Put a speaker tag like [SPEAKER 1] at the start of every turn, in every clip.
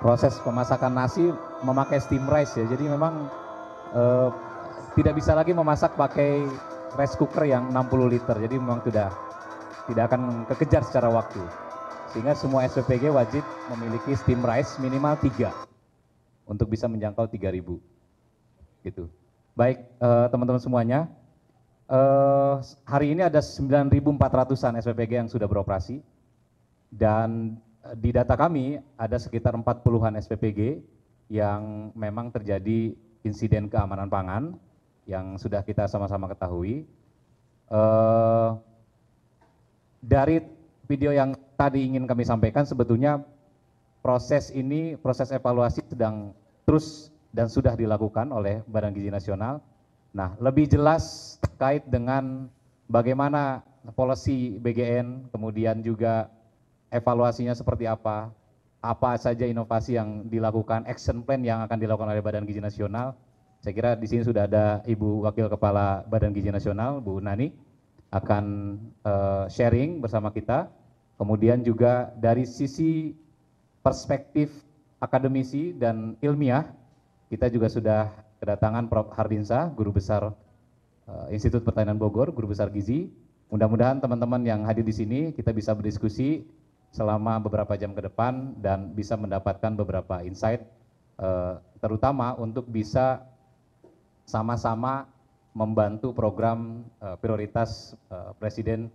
[SPEAKER 1] proses pemasakan nasi memakai steam rice ya. Jadi memang tidak bisa lagi memasak pakai rice cooker yang 60 liter. Jadi memang tidak akan kekejar secara waktu. Sehingga semua SPPG wajib memiliki steam rice minimal 3 untuk bisa menjangkau 3.000. Gitu. Baik, teman-teman semuanya, hari ini ada 9.400-an SPPG yang sudah beroperasi, dan di data kami ada sekitar 40-an SPPG yang memang terjadi insiden keamanan pangan yang sudah kita sama-sama ketahui. Dari video yang tadi ingin kami sampaikan, sebetulnya proses evaluasi sedang terus dan sudah dilakukan oleh Badan Gizi Nasional. Nah, lebih jelas terkait dengan bagaimana policy BGN, kemudian juga evaluasinya seperti apa saja inovasi yang dilakukan, action plan yang akan dilakukan oleh Badan Gizi Nasional. Saya kira di sini sudah ada Ibu Wakil Kepala Badan Gizi Nasional, Bu Nani, akan sharing bersama kita. Kemudian juga dari sisi perspektif akademisi dan ilmiah, kita juga sudah kedatangan Prof. Hardinsa, Guru Besar Institut Pertanian Bogor, Guru Besar Gizi. Mudah-mudahan teman-teman yang hadir di sini kita bisa berdiskusi selama beberapa jam ke depan dan bisa mendapatkan beberapa insight, terutama untuk bisa sama-sama membantu program prioritas Presiden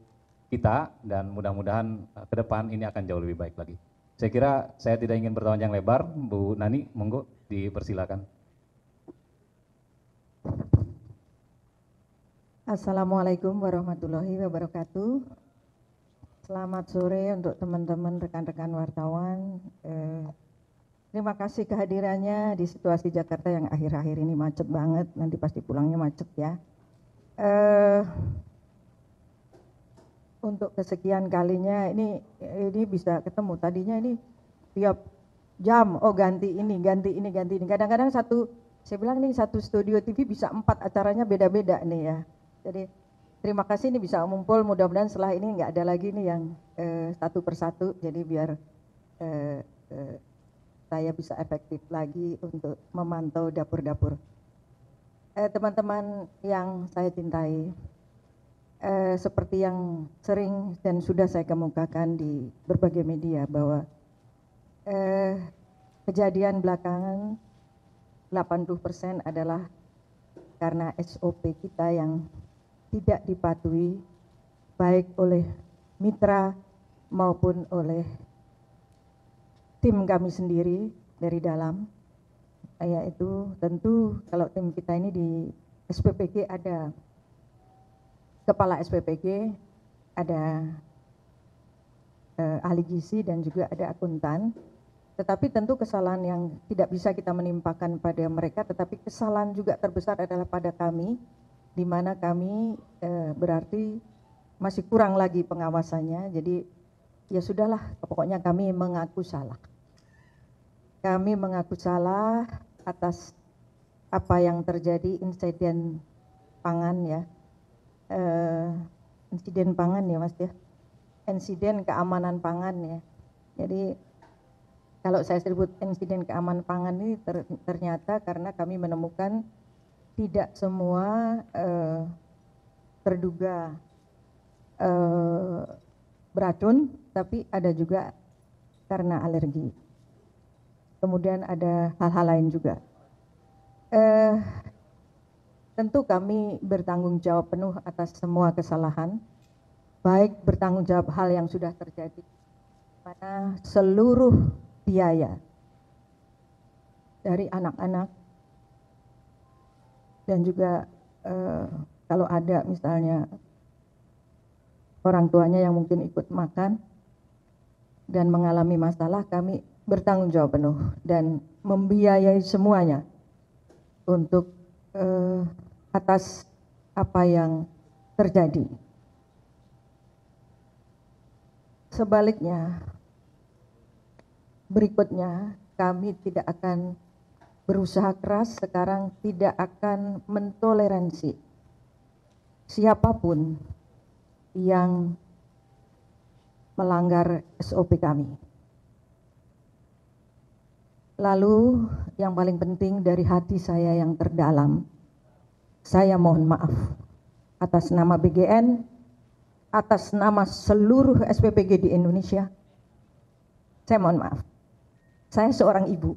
[SPEAKER 1] kita, dan mudah-mudahan ke depan ini akan jauh lebih baik lagi. Saya kira saya tidak ingin berpanjang lebar, Bu Nani, monggo dipersilakan.
[SPEAKER 2] Assalamualaikum warahmatullahi wabarakatuh. Selamat sore untuk teman-teman rekan-rekan wartawan. Terima kasih kehadirannya di situasi Jakarta yang akhir-akhir ini macet banget. Nanti pasti pulangnya macet ya. Untuk kesekian kalinya ini bisa ketemu. Tadinya ini tiap jam, oh ganti ini. Kadang-kadang saya bilang nih satu studio TV bisa 4 acaranya beda-beda nih ya. Jadi terima kasih ini bisa ngumpul, mudah-mudahan setelah ini nggak ada lagi nih yang satu persatu, jadi biar saya bisa efektif lagi untuk memantau dapur-dapur. Teman-teman yang saya cintai, seperti yang sering dan sudah saya kemukakan di berbagai media bahwa kejadian belakangan 80% adalah karena SOP kita yang tidak dipatuhi baik oleh mitra maupun oleh tim kami sendiri dari dalam. Yaitu tentu kalau tim kita ini di SPPG ada kepala SPPG, ada ahli gizi dan juga ada akuntan. Tetapi tentu kesalahan yang tidak bisa kita menimpakan pada mereka, tetapi kesalahan juga terbesar adalah pada kami, di mana kami berarti masih kurang lagi pengawasannya. Jadi ya sudahlah, pokoknya kami mengaku salah. Kami mengaku salah atas apa yang terjadi, insiden pangan ya, insiden pangan ya Mas ya, insiden keamanan pangan ya. Jadi kalau saya sebut insiden keamanan pangan ini ternyata karena kami menemukan tidak semua terduga beracun, tapi ada juga karena alergi. Kemudian ada hal-hal lain juga. Tentu kami bertanggung jawab penuh atas semua kesalahan, baik bertanggung jawab hal yang sudah terjadi, mana seluruh biaya dari anak-anak dan juga kalau ada misalnya orang tuanya yang mungkin ikut makan dan mengalami masalah, kami bertanggung jawab penuh dan membiayai semuanya untuk atas apa yang terjadi. Sebaliknya, berikutnya kami tidak akan berusaha keras, sekarang tidak akan mentoleransi siapapun yang melanggar SOP kami. Lalu yang paling penting dari hati saya yang terdalam, saya mohon maaf atas nama BGN, atas nama seluruh SPPG di Indonesia. Saya mohon maaf. Saya seorang ibu.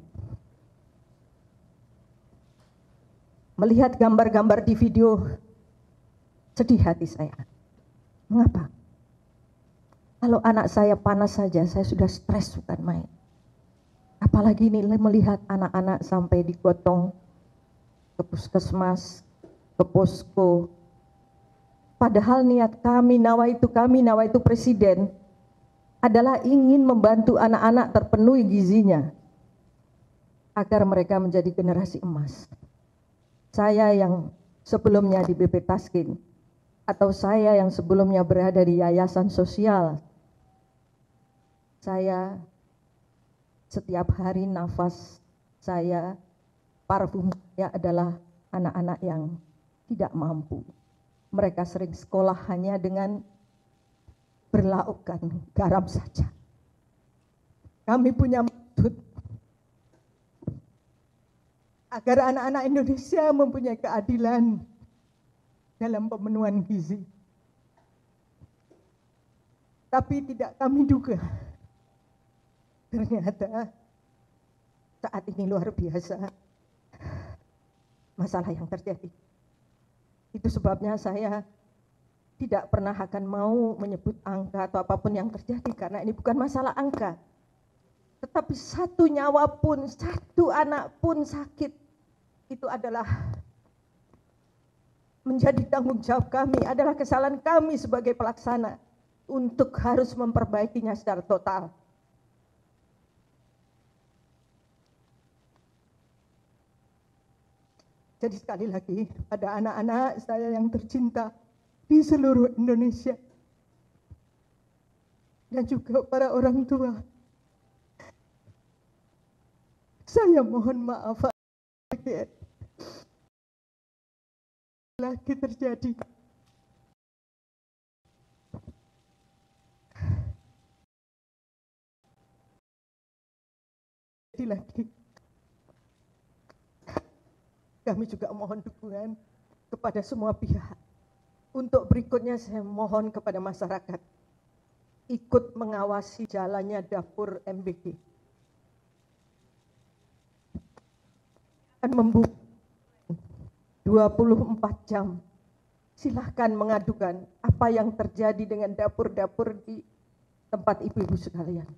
[SPEAKER 2] Melihat gambar-gambar di video, sedih hati saya. Mengapa? Kalau anak saya panas saja, saya sudah stres bukan main. Apalagi ini melihat anak-anak sampai digotong ke puskesmas, ke posko. Padahal niat kami, nawaitu presiden adalah ingin membantu anak-anak terpenuhi gizinya agar mereka menjadi generasi emas. Saya yang sebelumnya di BP Taskin atau saya yang sebelumnya berada di yayasan sosial, saya setiap hari nafas saya, parfum saya adalah anak-anak yang tidak mampu. Mereka sering sekolah hanya dengan berlaukkan garam saja. Kami punya maksud agar anak-anak Indonesia mempunyai keadilan dalam pemenuhan gizi. Tapi tidak kami duga, ternyata saat ini luar biasa masalah yang terjadi. Itu sebabnya saya tidak pernah akan mau menyebut angka atau apapun yang terjadi, karena ini bukan masalah angka. Tetapi satu nyawa pun, satu anak pun sakit, itu adalah menjadi tanggung jawab kami, adalah kesalahan kami sebagai pelaksana untuk harus memperbaikinya secara total. Jadi sekali lagi, pada anak-anak saya yang tercinta di seluruh Indonesia dan juga para orang tua, saya mohon maaf lagi terjadi. Jadi lagi, kami juga mohon dukungan kepada semua pihak. Untuk berikutnya saya mohon kepada masyarakat ikut mengawasi jalannya dapur MBG. Akan membuka 24 jam. Silahkan mengadukan apa yang terjadi dengan dapur-dapur di tempat ibu-ibu sekalian.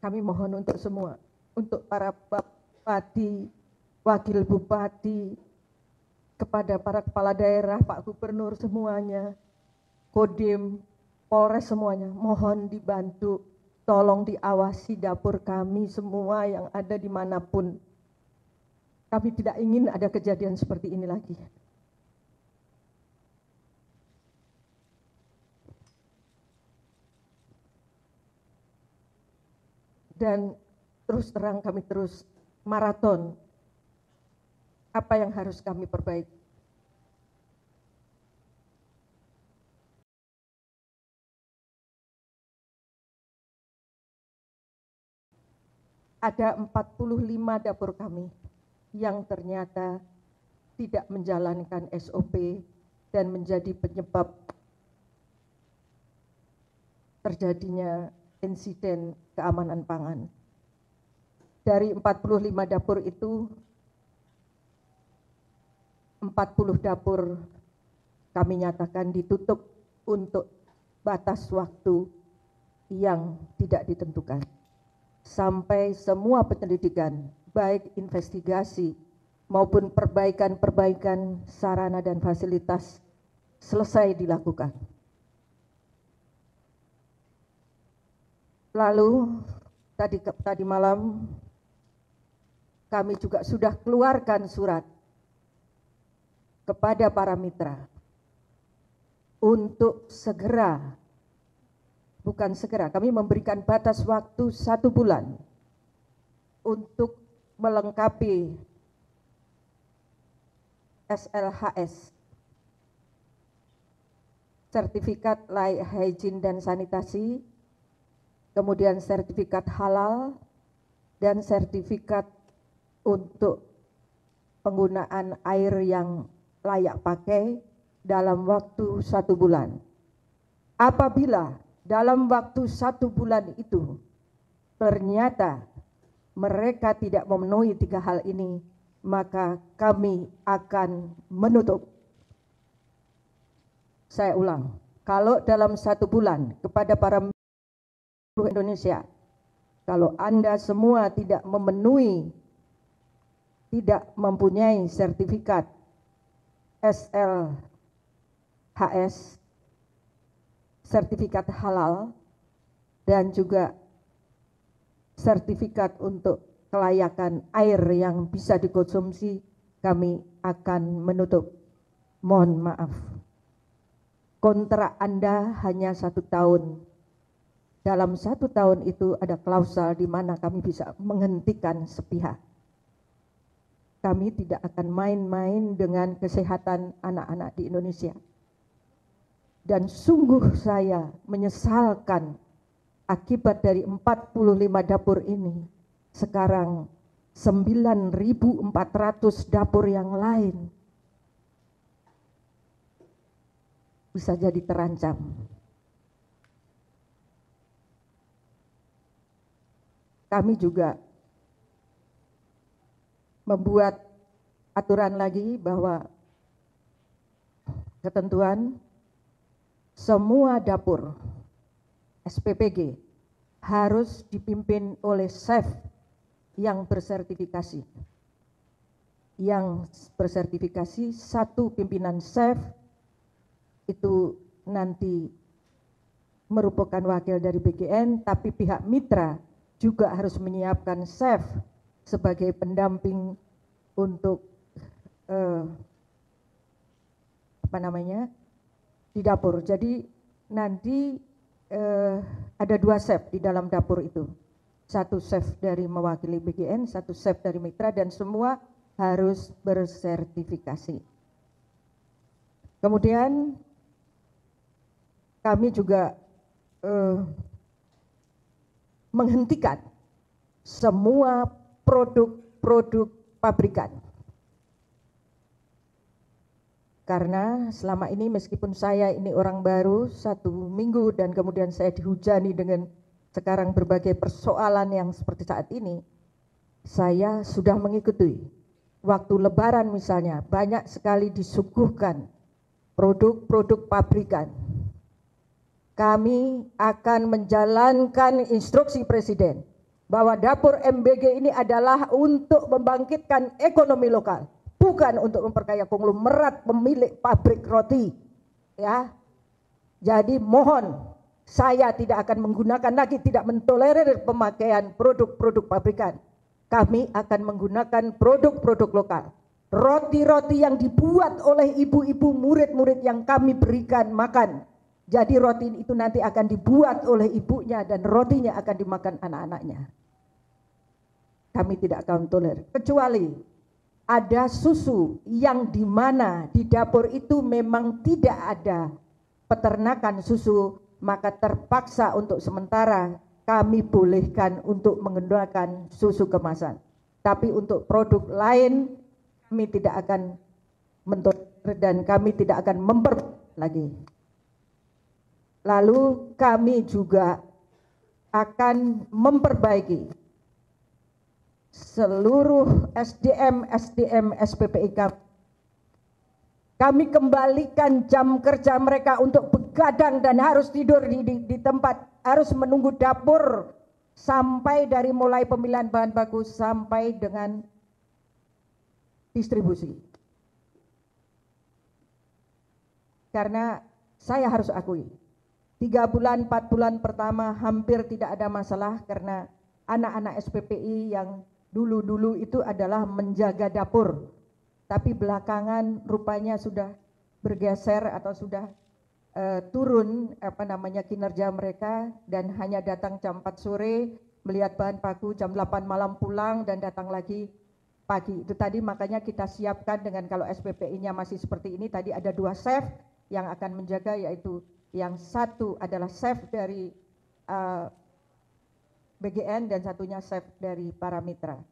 [SPEAKER 2] Kami mohon untuk semua, untuk para bupati, wakil bupati, kepada para kepala daerah, Pak Gubernur semuanya, Kodim, Polres semuanya, mohon dibantu, tolong diawasi dapur kami semua yang ada dimanapun. Kami tidak ingin ada kejadian seperti ini lagi. Dan terus terang kami terus maraton. Apa yang harus kami perbaiki? Ada 45 dapur kami yang ternyata tidak menjalankan SOP dan menjadi penyebab terjadinya insiden keamanan pangan. Dari 45 dapur itu, 40 dapur kami nyatakan ditutup untuk batas waktu yang tidak ditentukan. Sampai semua penyelidikan, baik investigasi maupun perbaikan-perbaikan sarana dan fasilitas selesai dilakukan. Lalu tadi malam kami juga sudah keluarkan surat kepada para mitra untuk segera, bukan segera, kami memberikan batas waktu 1 bulan untuk melengkapi SLHS, sertifikat layak hygiene dan sanitasi, kemudian sertifikat halal, dan sertifikat untuk penggunaan air yang layak pakai dalam waktu 1 bulan. Apabila dalam waktu 1 bulan itu ternyata mereka tidak memenuhi 3 hal ini, maka kami akan menutup. Saya ulang, kalau dalam 1 bulan kepada para Indonesia, kalau Anda semua tidak mempunyai sertifikat SLHS, sertifikat halal, dan juga sertifikat untuk kelayakan air yang bisa dikonsumsi, kami akan menutup. Mohon maaf. Kontrak Anda hanya 1 tahun. Dalam 1 tahun itu ada klausal di mana kami bisa menghentikan sepihak. Kami tidak akan main-main dengan kesehatan anak-anak di Indonesia. Dan sungguh saya menyesalkan akibat dari 45 dapur ini, sekarang 9.400 dapur yang lain bisa jadi terancam. Kami juga membuat aturan lagi bahwa ketentuan semua dapur SPPG harus dipimpin oleh chef yang bersertifikasi. Yang bersertifikasi, 1 pimpinan chef itu nanti merupakan wakil dari BGN, tapi pihak mitra juga harus menyiapkan chef sebagai pendamping untuk di dapur. Jadi nanti ada 2 chef di dalam dapur itu. 1 chef dari mewakili BGN, 1 chef dari mitra, dan semua harus bersertifikasi. Kemudian kami juga menghentikan semua produk-produk pabrikan. Karena selama ini meskipun saya ini orang baru 1 minggu dan kemudian saya dihujani dengan sekarang berbagai persoalan yang seperti saat ini, saya sudah mengikuti. Waktu Lebaran misalnya banyak sekali disuguhkan produk-produk pabrikan. Kami akan menjalankan instruksi Presiden bahwa dapur MBG ini adalah untuk membangkitkan ekonomi lokal, bukan untuk memperkaya konglomerat pemilik pabrik roti. Ya, jadi mohon, saya tidak akan menggunakan lagi, tidak mentolerir pemakaian produk-produk pabrikan. Kami akan menggunakan produk-produk lokal. Roti-roti yang dibuat oleh ibu-ibu murid-murid yang kami berikan makan. Jadi roti itu nanti akan dibuat oleh ibunya dan rotinya akan dimakan anak-anaknya. Kami tidak akan tolerir. Kecuali ada susu yang di mana di dapur itu memang tidak ada peternakan susu, maka terpaksa untuk sementara kami bolehkan untuk menggunakan susu kemasan. Tapi untuk produk lain kami tidak akan mentolerir dan kami tidak akan lagi. Lalu kami juga akan memperbaiki seluruh SDM SPPI kami. Kami kembalikan jam kerja mereka untuk begadang dan harus tidur di tempat, harus menunggu dapur sampai dari mulai pemilihan bahan baku sampai dengan distribusi. Karena saya harus akui, 3 bulan, 4 bulan pertama hampir tidak ada masalah karena anak-anak SPPI yang dulu-dulu itu adalah menjaga dapur. Tapi belakangan rupanya sudah bergeser atau sudah turun kinerja mereka dan hanya datang jam 4 sore, melihat bahan baku jam 8 malam pulang dan datang lagi pagi. Itu tadi makanya kita siapkan dengan kalau SPPI-nya masih seperti ini, tadi ada 2 chef yang akan menjaga, yaitu yang satu adalah chef dari BGN dan satunya chef dari para mitra.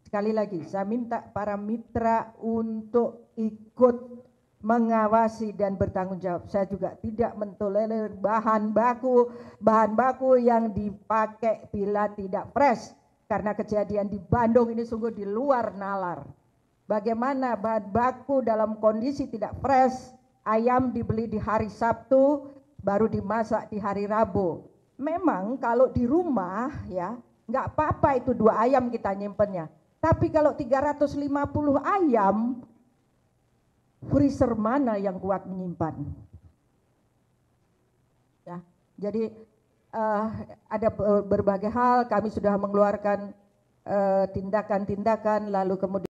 [SPEAKER 2] Sekali lagi, saya minta para mitra untuk ikut mengawasi dan bertanggung jawab. Saya juga tidak mentolerir bahan baku yang dipakai bila tidak fresh. Karena kejadian di Bandung ini sungguh di luar nalar. Bagaimana bahan baku dalam kondisi tidak fresh, ayam dibeli di hari Sabtu, baru dimasak di hari Rabu. Memang kalau di rumah ya, nggak apa-apa itu 2 ayam kita nyimpennya. Tapi kalau 350 ayam, freezer mana yang kuat menyimpan? Ya, jadi ada berbagai hal, kami sudah mengeluarkan tindakan-tindakan, lalu kemudian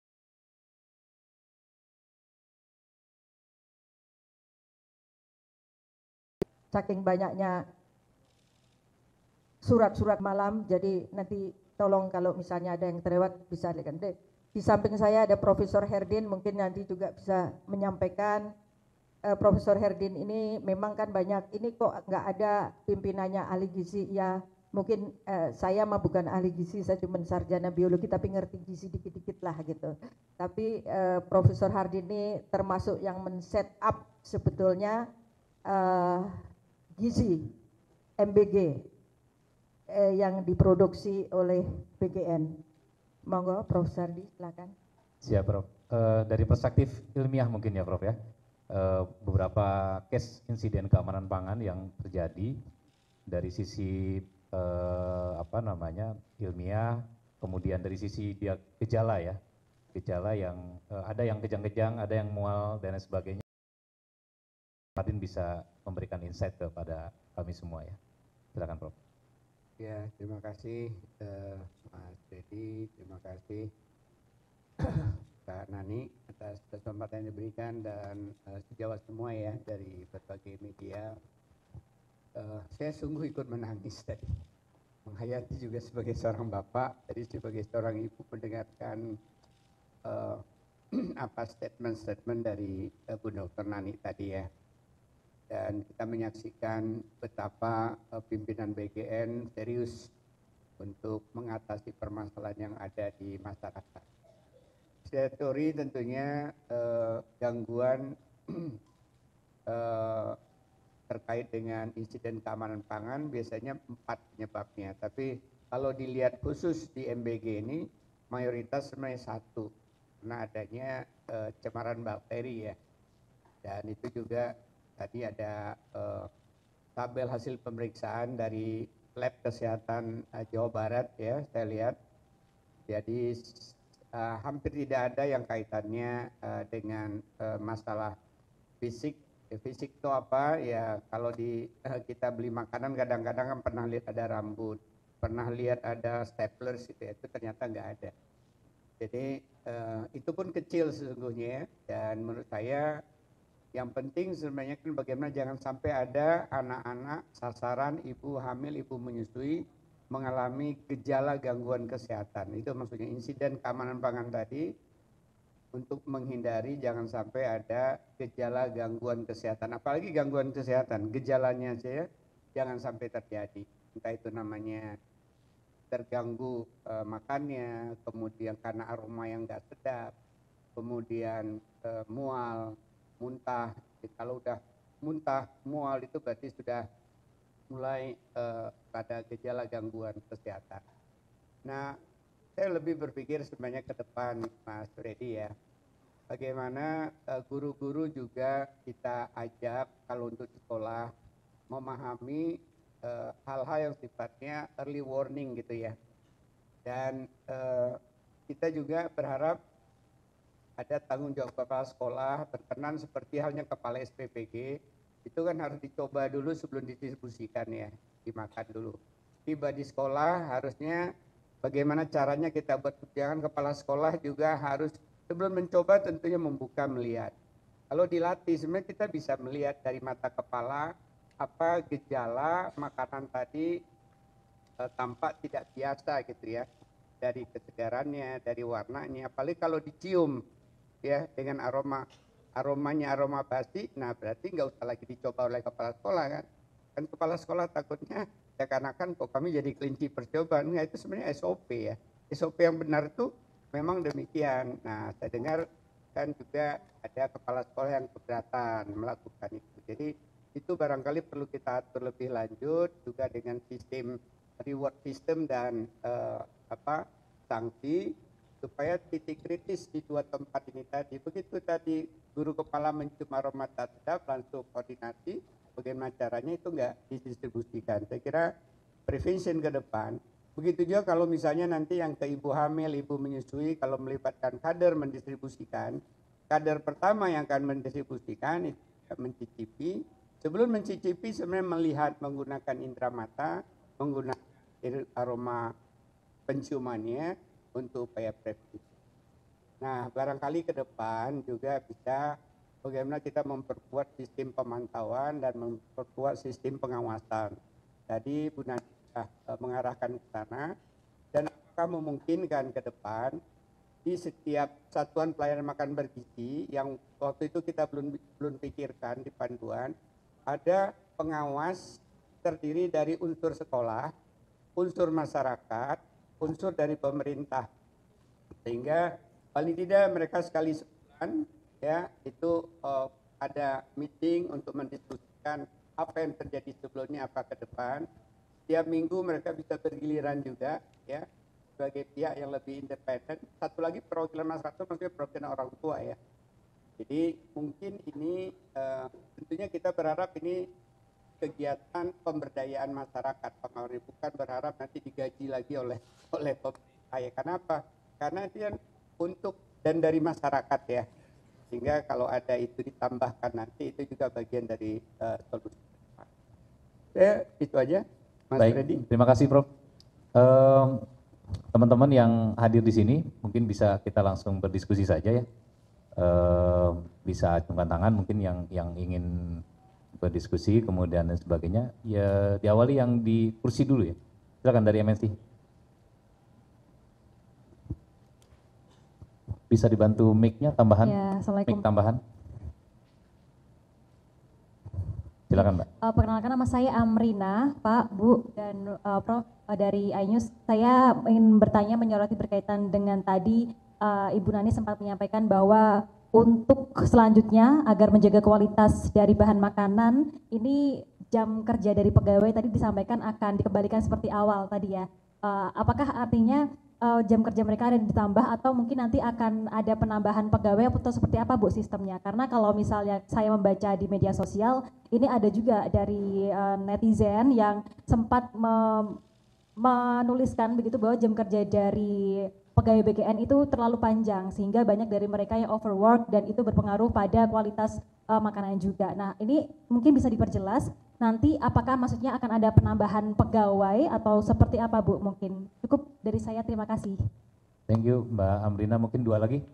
[SPEAKER 2] saking banyaknya surat-surat malam, jadi nanti tolong kalau misalnya ada yang terlewat bisa lihat. Di samping saya ada Profesor Herdin, mungkin nanti juga bisa menyampaikan. Profesor Herdin ini memang kan banyak, ini kok nggak ada pimpinannya ahli gizi ya. Mungkin saya mah bukan ahli gizi, saya cuma sarjana biologi tapi ngerti gizi dikit-dikit lah gitu. Tapi Profesor Herdin ini termasuk yang men-set up sebetulnya gizi MBG yang diproduksi oleh BGN. Monggo Prof. Sardi, silakan.
[SPEAKER 1] Siap, Prof. Dari perspektif ilmiah mungkin ya, Prof ya. Beberapa case insiden keamanan pangan yang terjadi dari sisi ilmiah, kemudian dari sisi dia gejala ya, gejala yang ada yang kejang-kejang, ada yang mual dan lain sebagainya. Adin bisa memberikan insight kepada kami semua ya. Silakan, Prof.
[SPEAKER 3] Ya, terima kasih Mas Dedi, terima kasih Kak Nani atas kesempatan yang diberikan dan sejawat semua ya dari berbagai media. Saya sungguh ikut menangis tadi, menghayati juga sebagai seorang bapak, jadi sebagai seorang ibu mendengarkan statement-statement dari Bu Dr. Nani tadi ya. Dan kita menyaksikan betapa pimpinan BGN serius untuk mengatasi permasalahan yang ada di masyarakat. Secara teori tentunya gangguan terkait dengan insiden keamanan pangan biasanya 4 penyebabnya. Tapi kalau dilihat khusus di MBG ini mayoritas sebenarnya 1, karena adanya cemaran bakteri ya. Dan itu juga tadi ada tabel hasil pemeriksaan dari lab kesehatan Jawa Barat ya, saya lihat. Jadi hampir tidak ada yang kaitannya dengan masalah fisik. Fisik itu apa? Ya kalau kita beli makanan kadang-kadang kan pernah lihat ada rambut, pernah lihat ada staplers gitu ya, itu ternyata nggak ada. Jadi itu pun kecil sesungguhnya ya, dan menurut saya yang penting sebenarnya kan bagaimana jangan sampai ada anak-anak sasaran ibu hamil, ibu menyusui mengalami gejala gangguan kesehatan. Itu maksudnya insiden keamanan pangan tadi, untuk menghindari jangan sampai ada gejala gangguan kesehatan. Apalagi gangguan kesehatan, gejalanya saja jangan sampai terjadi. Entah itu namanya terganggu makannya, kemudian karena aroma yang enggak sedap, kemudian mual, muntah. Jadi kalau udah muntah, mual itu berarti sudah mulai pada gejala gangguan kesehatan. Nah, saya lebih berpikir sebenarnya ke depan Mas Freddy ya. Bagaimana guru-guru juga kita ajak kalau untuk sekolah memahami hal-hal yang sifatnya early warning gitu ya. Dan kita juga berharap ada tanggung jawab kepala sekolah berkenan seperti halnya kepala SPPG, itu kan harus dicoba dulu sebelum didistribusikan ya, dimakan dulu. Tiba di sekolah harusnya bagaimana caranya kita buat jangan kepala sekolah juga harus sebelum mencoba tentunya membuka melihat. Kalau dilatih sebenarnya kita bisa melihat dari mata kepala apa gejala makanan tadi tampak tidak biasa gitu ya, dari kesegarannya, dari warnanya, apalagi kalau dicium ya dengan aromanya aroma basi, nah berarti nggak usah lagi dicoba oleh kepala sekolah kan kepala sekolah takutnya seakan-akan kok kami jadi kelinci percobaan. Enggak, itu sebenarnya SOP ya. SOP yang benar itu memang demikian. Nah, saya dengar kan juga ada kepala sekolah yang keberatan melakukan itu. Jadi itu barangkali perlu kita atur lebih lanjut juga dengan sistem reward system dan sanksi supaya titik kritis di dua tempat ini tadi. Begitu tadi guru kepala mencium aroma tak sedap, langsung koordinasi bagaimana caranya itu enggak didistribusikan. Saya kira prevention ke depan. Begitu juga kalau misalnya nanti yang ke ibu hamil, ibu menyusui, kalau melibatkan kader mendistribusikan, kader pertama yang akan mendistribusikan itu mencicipi. Sebelum mencicipi sebenarnya melihat menggunakan indera mata, menggunakan aroma penciumannya untuk upaya preventif. Nah, barangkali ke depan juga bisa bagaimana kita memperkuat sistem pemantauan dan memperkuat sistem pengawasan. Tadi Bu Nadia mengarahkan ke sana, dan apakah memungkinkan ke depan di setiap satuan pelayanan makan bergizi yang waktu itu kita belum pikirkan di panduan, ada pengawas terdiri dari unsur sekolah, unsur masyarakat, unsur dari pemerintah, sehingga paling tidak mereka sekali sebulan ya itu ada meeting untuk mendiskusikan apa yang terjadi sebelumnya, apa ke depan. Tiap minggu mereka bisa bergiliran juga ya sebagai pihak yang lebih independen. Satu lagi perwakilan masyarakat maksudnya perwakilan orang tua ya. Jadi mungkin ini tentunya kita berharap ini kegiatan pemberdayaan masyarakat, bukan berharap nanti digaji lagi oleh pemerintah ya. Kenapa? Karena itu kan untuk dan dari masyarakat ya. Sehingga kalau ada itu ditambahkan nanti itu juga bagian dari solusi. Itu aja. Mas
[SPEAKER 1] Baik,
[SPEAKER 3] Freddy.
[SPEAKER 1] terima kasih Prof. Teman-teman yang hadir di sini mungkin bisa kita langsung berdiskusi saja ya. Bisa acungkan tangan mungkin yang ingin berdiskusi kemudian dan sebagainya. Ya diawali yang di kursi dulu ya. Silakan dari MNC. Bisa dibantu mic-nya tambahan?
[SPEAKER 4] Ya,
[SPEAKER 1] Mic
[SPEAKER 4] Assalamualaikum.
[SPEAKER 1] tambahan. Silakan Mbak.
[SPEAKER 4] Perkenalkan nama saya Amrina, Pak, Bu, dan Prof dari iNews. Saya ingin bertanya menyoroti berkaitan dengan tadi Ibu Nani sempat menyampaikan bahwa untuk selanjutnya agar menjaga kualitas dari bahan makanan, ini jam kerja dari pegawai tadi disampaikan akan dikembalikan seperti awal tadi ya. Apakah artinya jam kerja mereka ada ditambah atau mungkin nanti akan ada penambahan pegawai atau seperti apa Bu sistemnya? Karena kalau misalnya saya membaca di media sosial, ini ada juga dari netizen yang sempat menuliskan begitu bahwa jam kerja dari pegawai BKN itu terlalu panjang sehingga banyak dari mereka yang overwork dan itu berpengaruh pada kualitas makanan juga. Nah ini mungkin bisa diperjelas nanti apakah maksudnya akan ada penambahan pegawai atau seperti apa Bu mungkin. Cukup dari saya, terima kasih.
[SPEAKER 1] Thank you Mbak Amrina, mungkin dua lagi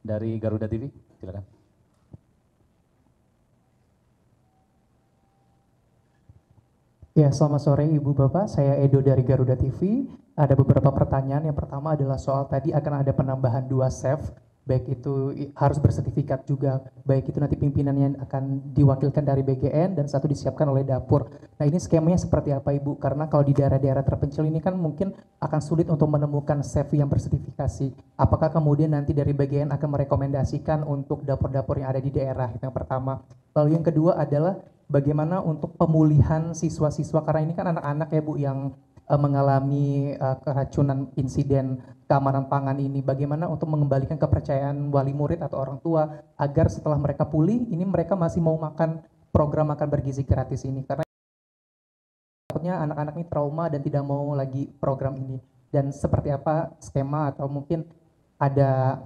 [SPEAKER 1] dari Garuda TV, silakan.
[SPEAKER 5] Ya, selamat sore Ibu Bapak, saya Edo dari Garuda TV. Ada beberapa pertanyaan. Yang pertama adalah soal tadi akan ada penambahan 2 chef, baik itu harus bersertifikat juga, baik itu nanti pimpinannya akan diwakilkan dari BGN dan satu disiapkan oleh dapur. Nah ini skemanya seperti apa Ibu? Karena kalau di daerah-daerah terpencil ini kan mungkin akan sulit untuk menemukan chef yang bersertifikasi. Apakah kemudian nanti dari BGN akan merekomendasikan untuk dapur-dapur yang ada di daerah? Yang pertama. Lalu yang kedua adalah bagaimana untuk pemulihan siswa-siswa, karena ini kan anak-anak ya Bu yang mengalami keracunan insiden keamanan pangan ini. Bagaimana untuk mengembalikan kepercayaan wali murid atau orang tua agar setelah mereka pulih, ini mereka masih mau makan program makan bergizi gratis ini. Karena takutnya anak-anak ini trauma dan tidak mau lagi program ini. Dan seperti apa skema atau mungkin ada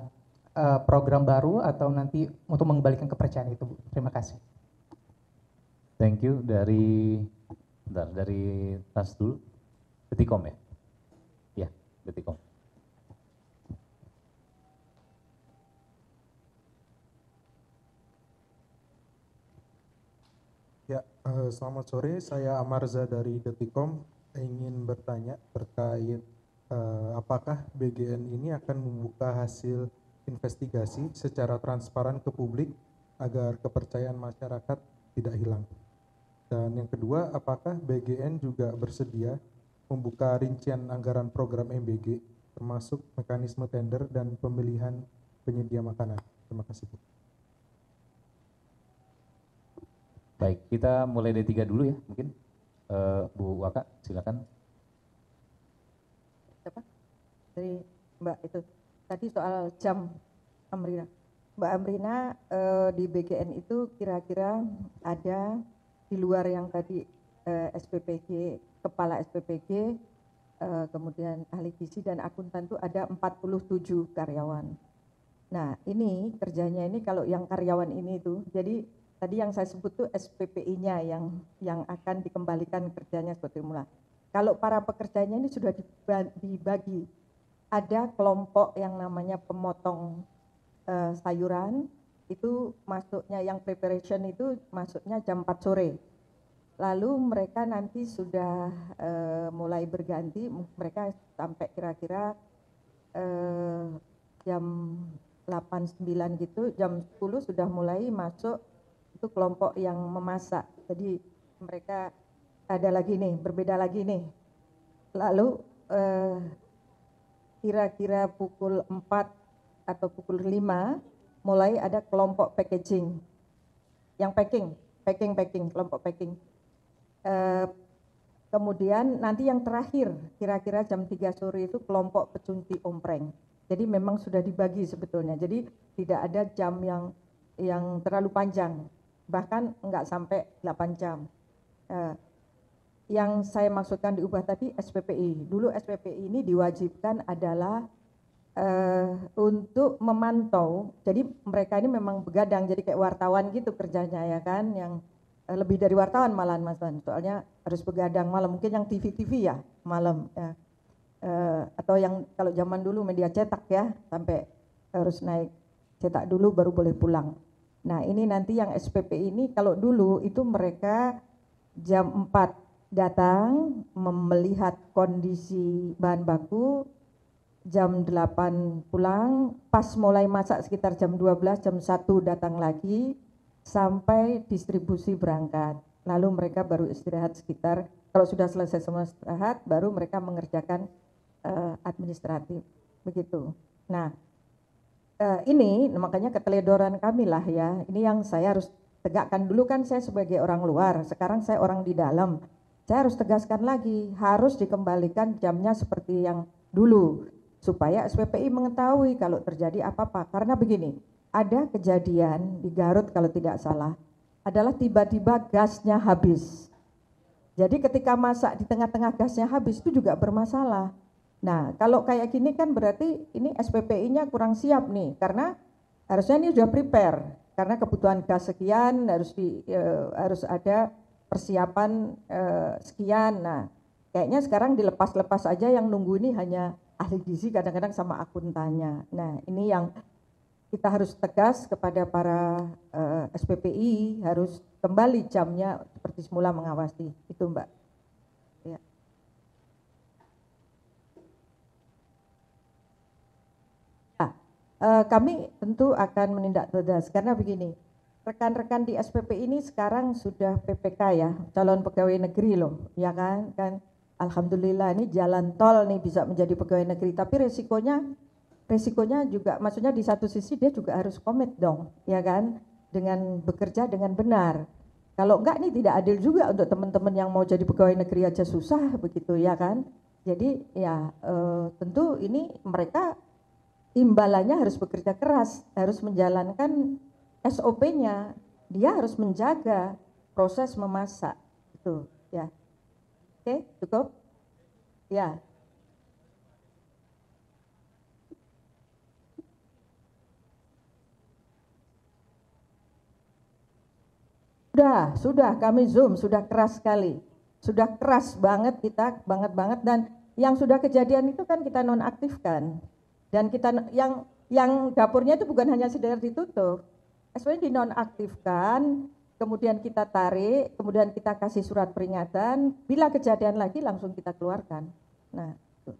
[SPEAKER 5] program baru atau nanti untuk mengembalikan kepercayaan itu Bu. Terima kasih.
[SPEAKER 1] Thank you. Dari Tas dulu, Detikom ya? Ya, Detikom.
[SPEAKER 6] Ya, selamat sore. Saya Amarza dari Detikom. Ingin bertanya terkait apakah BGN ini akan membuka hasil investigasi secara transparan ke publik agar kepercayaan masyarakat tidak hilang. Dan yang kedua, apakah BGN juga bersedia membuka rincian anggaran program MBG termasuk mekanisme tender dan pemilihan penyedia makanan? Terima kasih, Bu.
[SPEAKER 1] Baik, kita mulai dari 3 dulu ya mungkin. Bu Waka, silakan.
[SPEAKER 2] Siapa? Dari Mbak itu. Tadi soal jam Amrina. Mbak Amrina, di BGN itu kira-kira ada di luar yang tadi SPPG, kepala SPPG, kemudian ahli gizi dan akuntan itu ada 47 karyawan. Nah ini kerjanya ini kalau yang karyawan ini tuh, jadi tadi yang saya sebut tuh SPPI-nya yang akan dikembalikan kerjanya seperti mula. Kalau para pekerjanya ini sudah dibagi, ada kelompok yang namanya pemotong sayuran, itu masuknya yang preparation itu masuknya jam 4 sore. Lalu mereka nanti sudah mulai berganti, mereka sampai kira-kira jam 8-9 gitu, jam 10 sudah mulai masuk itu kelompok yang memasak. Jadi mereka ada lagi nih, berbeda lagi nih. Lalu kira-kira pukul 4 atau pukul 5 mulai ada kelompok packaging. Yang packing, kelompok packing. Kemudian nanti yang terakhir kira-kira jam 3 sore itu kelompok pecunti ompreng. Jadi memang sudah dibagi sebetulnya. Jadi tidak ada jam yang terlalu panjang. Bahkan enggak sampai 8 jam. Yang saya maksudkan diubah tadi SPPI. Dulu SPPI ini diwajibkan adalah untuk memantau. Jadi mereka ini memang begadang, jadi kayak wartawan gitu kerjanya ya kan, yang lebih dari wartawan malahan Mas Lan. Soalnya harus begadang malam, mungkin yang TV ya malam ya. Atau yang kalau zaman dulu media cetak ya, sampai harus naik cetak dulu baru boleh pulang. Nah ini nanti yang SPPI ini kalau dulu itu mereka jam 4 datang melihat kondisi bahan baku, jam 8 pulang, pas mulai masak sekitar jam 12, jam 1 datang lagi, sampai distribusi berangkat. Lalu mereka baru istirahat sekitar, kalau sudah selesai semua istirahat, baru mereka mengerjakan administratif. Begitu. Nah, ini makanya keteledoran kami lah ya, ini yang saya harus tegakkan. Dulu kan saya sebagai orang luar, sekarang saya orang di dalam. Saya harus tegaskan lagi, harus dikembalikan jamnya seperti yang dulu. Supaya SPPI mengetahui kalau terjadi apa-apa. Karena begini, ada kejadian di Garut kalau tidak salah, adalah tiba-tiba gasnya habis. Jadi ketika masak di tengah-tengah gasnya habis itu juga bermasalah. Nah kalau kayak gini kan berarti ini SPPI-nya kurang siap nih. Karena harusnya ini sudah prepare. Karena kebutuhan gas sekian harus ada persiapan sekian. Nah kayaknya sekarang dilepas-lepas aja, yang nunggu ini hanya ahli gizi kadang-kadang sama akuntannya. Nah ini yang kita harus tegas kepada para SPPI, harus kembali jamnya seperti semula mengawasi. Itu Mbak. Ya. Kami tentu akan menindak tegas karena begini, rekan-rekan di SPPI ini sekarang sudah PPK ya, calon pegawai negeri loh, ya kan? Alhamdulillah ini jalan tol nih bisa menjadi pegawai negeri, tapi resikonya juga, maksudnya di satu sisi dia juga harus komit dong, ya kan, dengan bekerja dengan benar. Kalau enggak nih tidak adil juga untuk teman-teman yang mau jadi pegawai negeri aja susah begitu ya kan. Jadi ya tentu ini mereka imbalannya harus bekerja keras, harus menjalankan SOP-nya, dia harus menjaga proses memasak itu ya. Oke, cukup? Ya. Sudah kami Zoom, sudah keras sekali. Sudah keras banget kita, banget dan yang sudah kejadian itu kan kita nonaktifkan. Dan kita yang dapurnya itu bukan hanya sekedar ditutup. Sebenarnya dinonaktifkan, kemudian kita tarik, kemudian kita kasih surat peringatan, bila kejadian lagi langsung kita keluarkan. Nah, itu.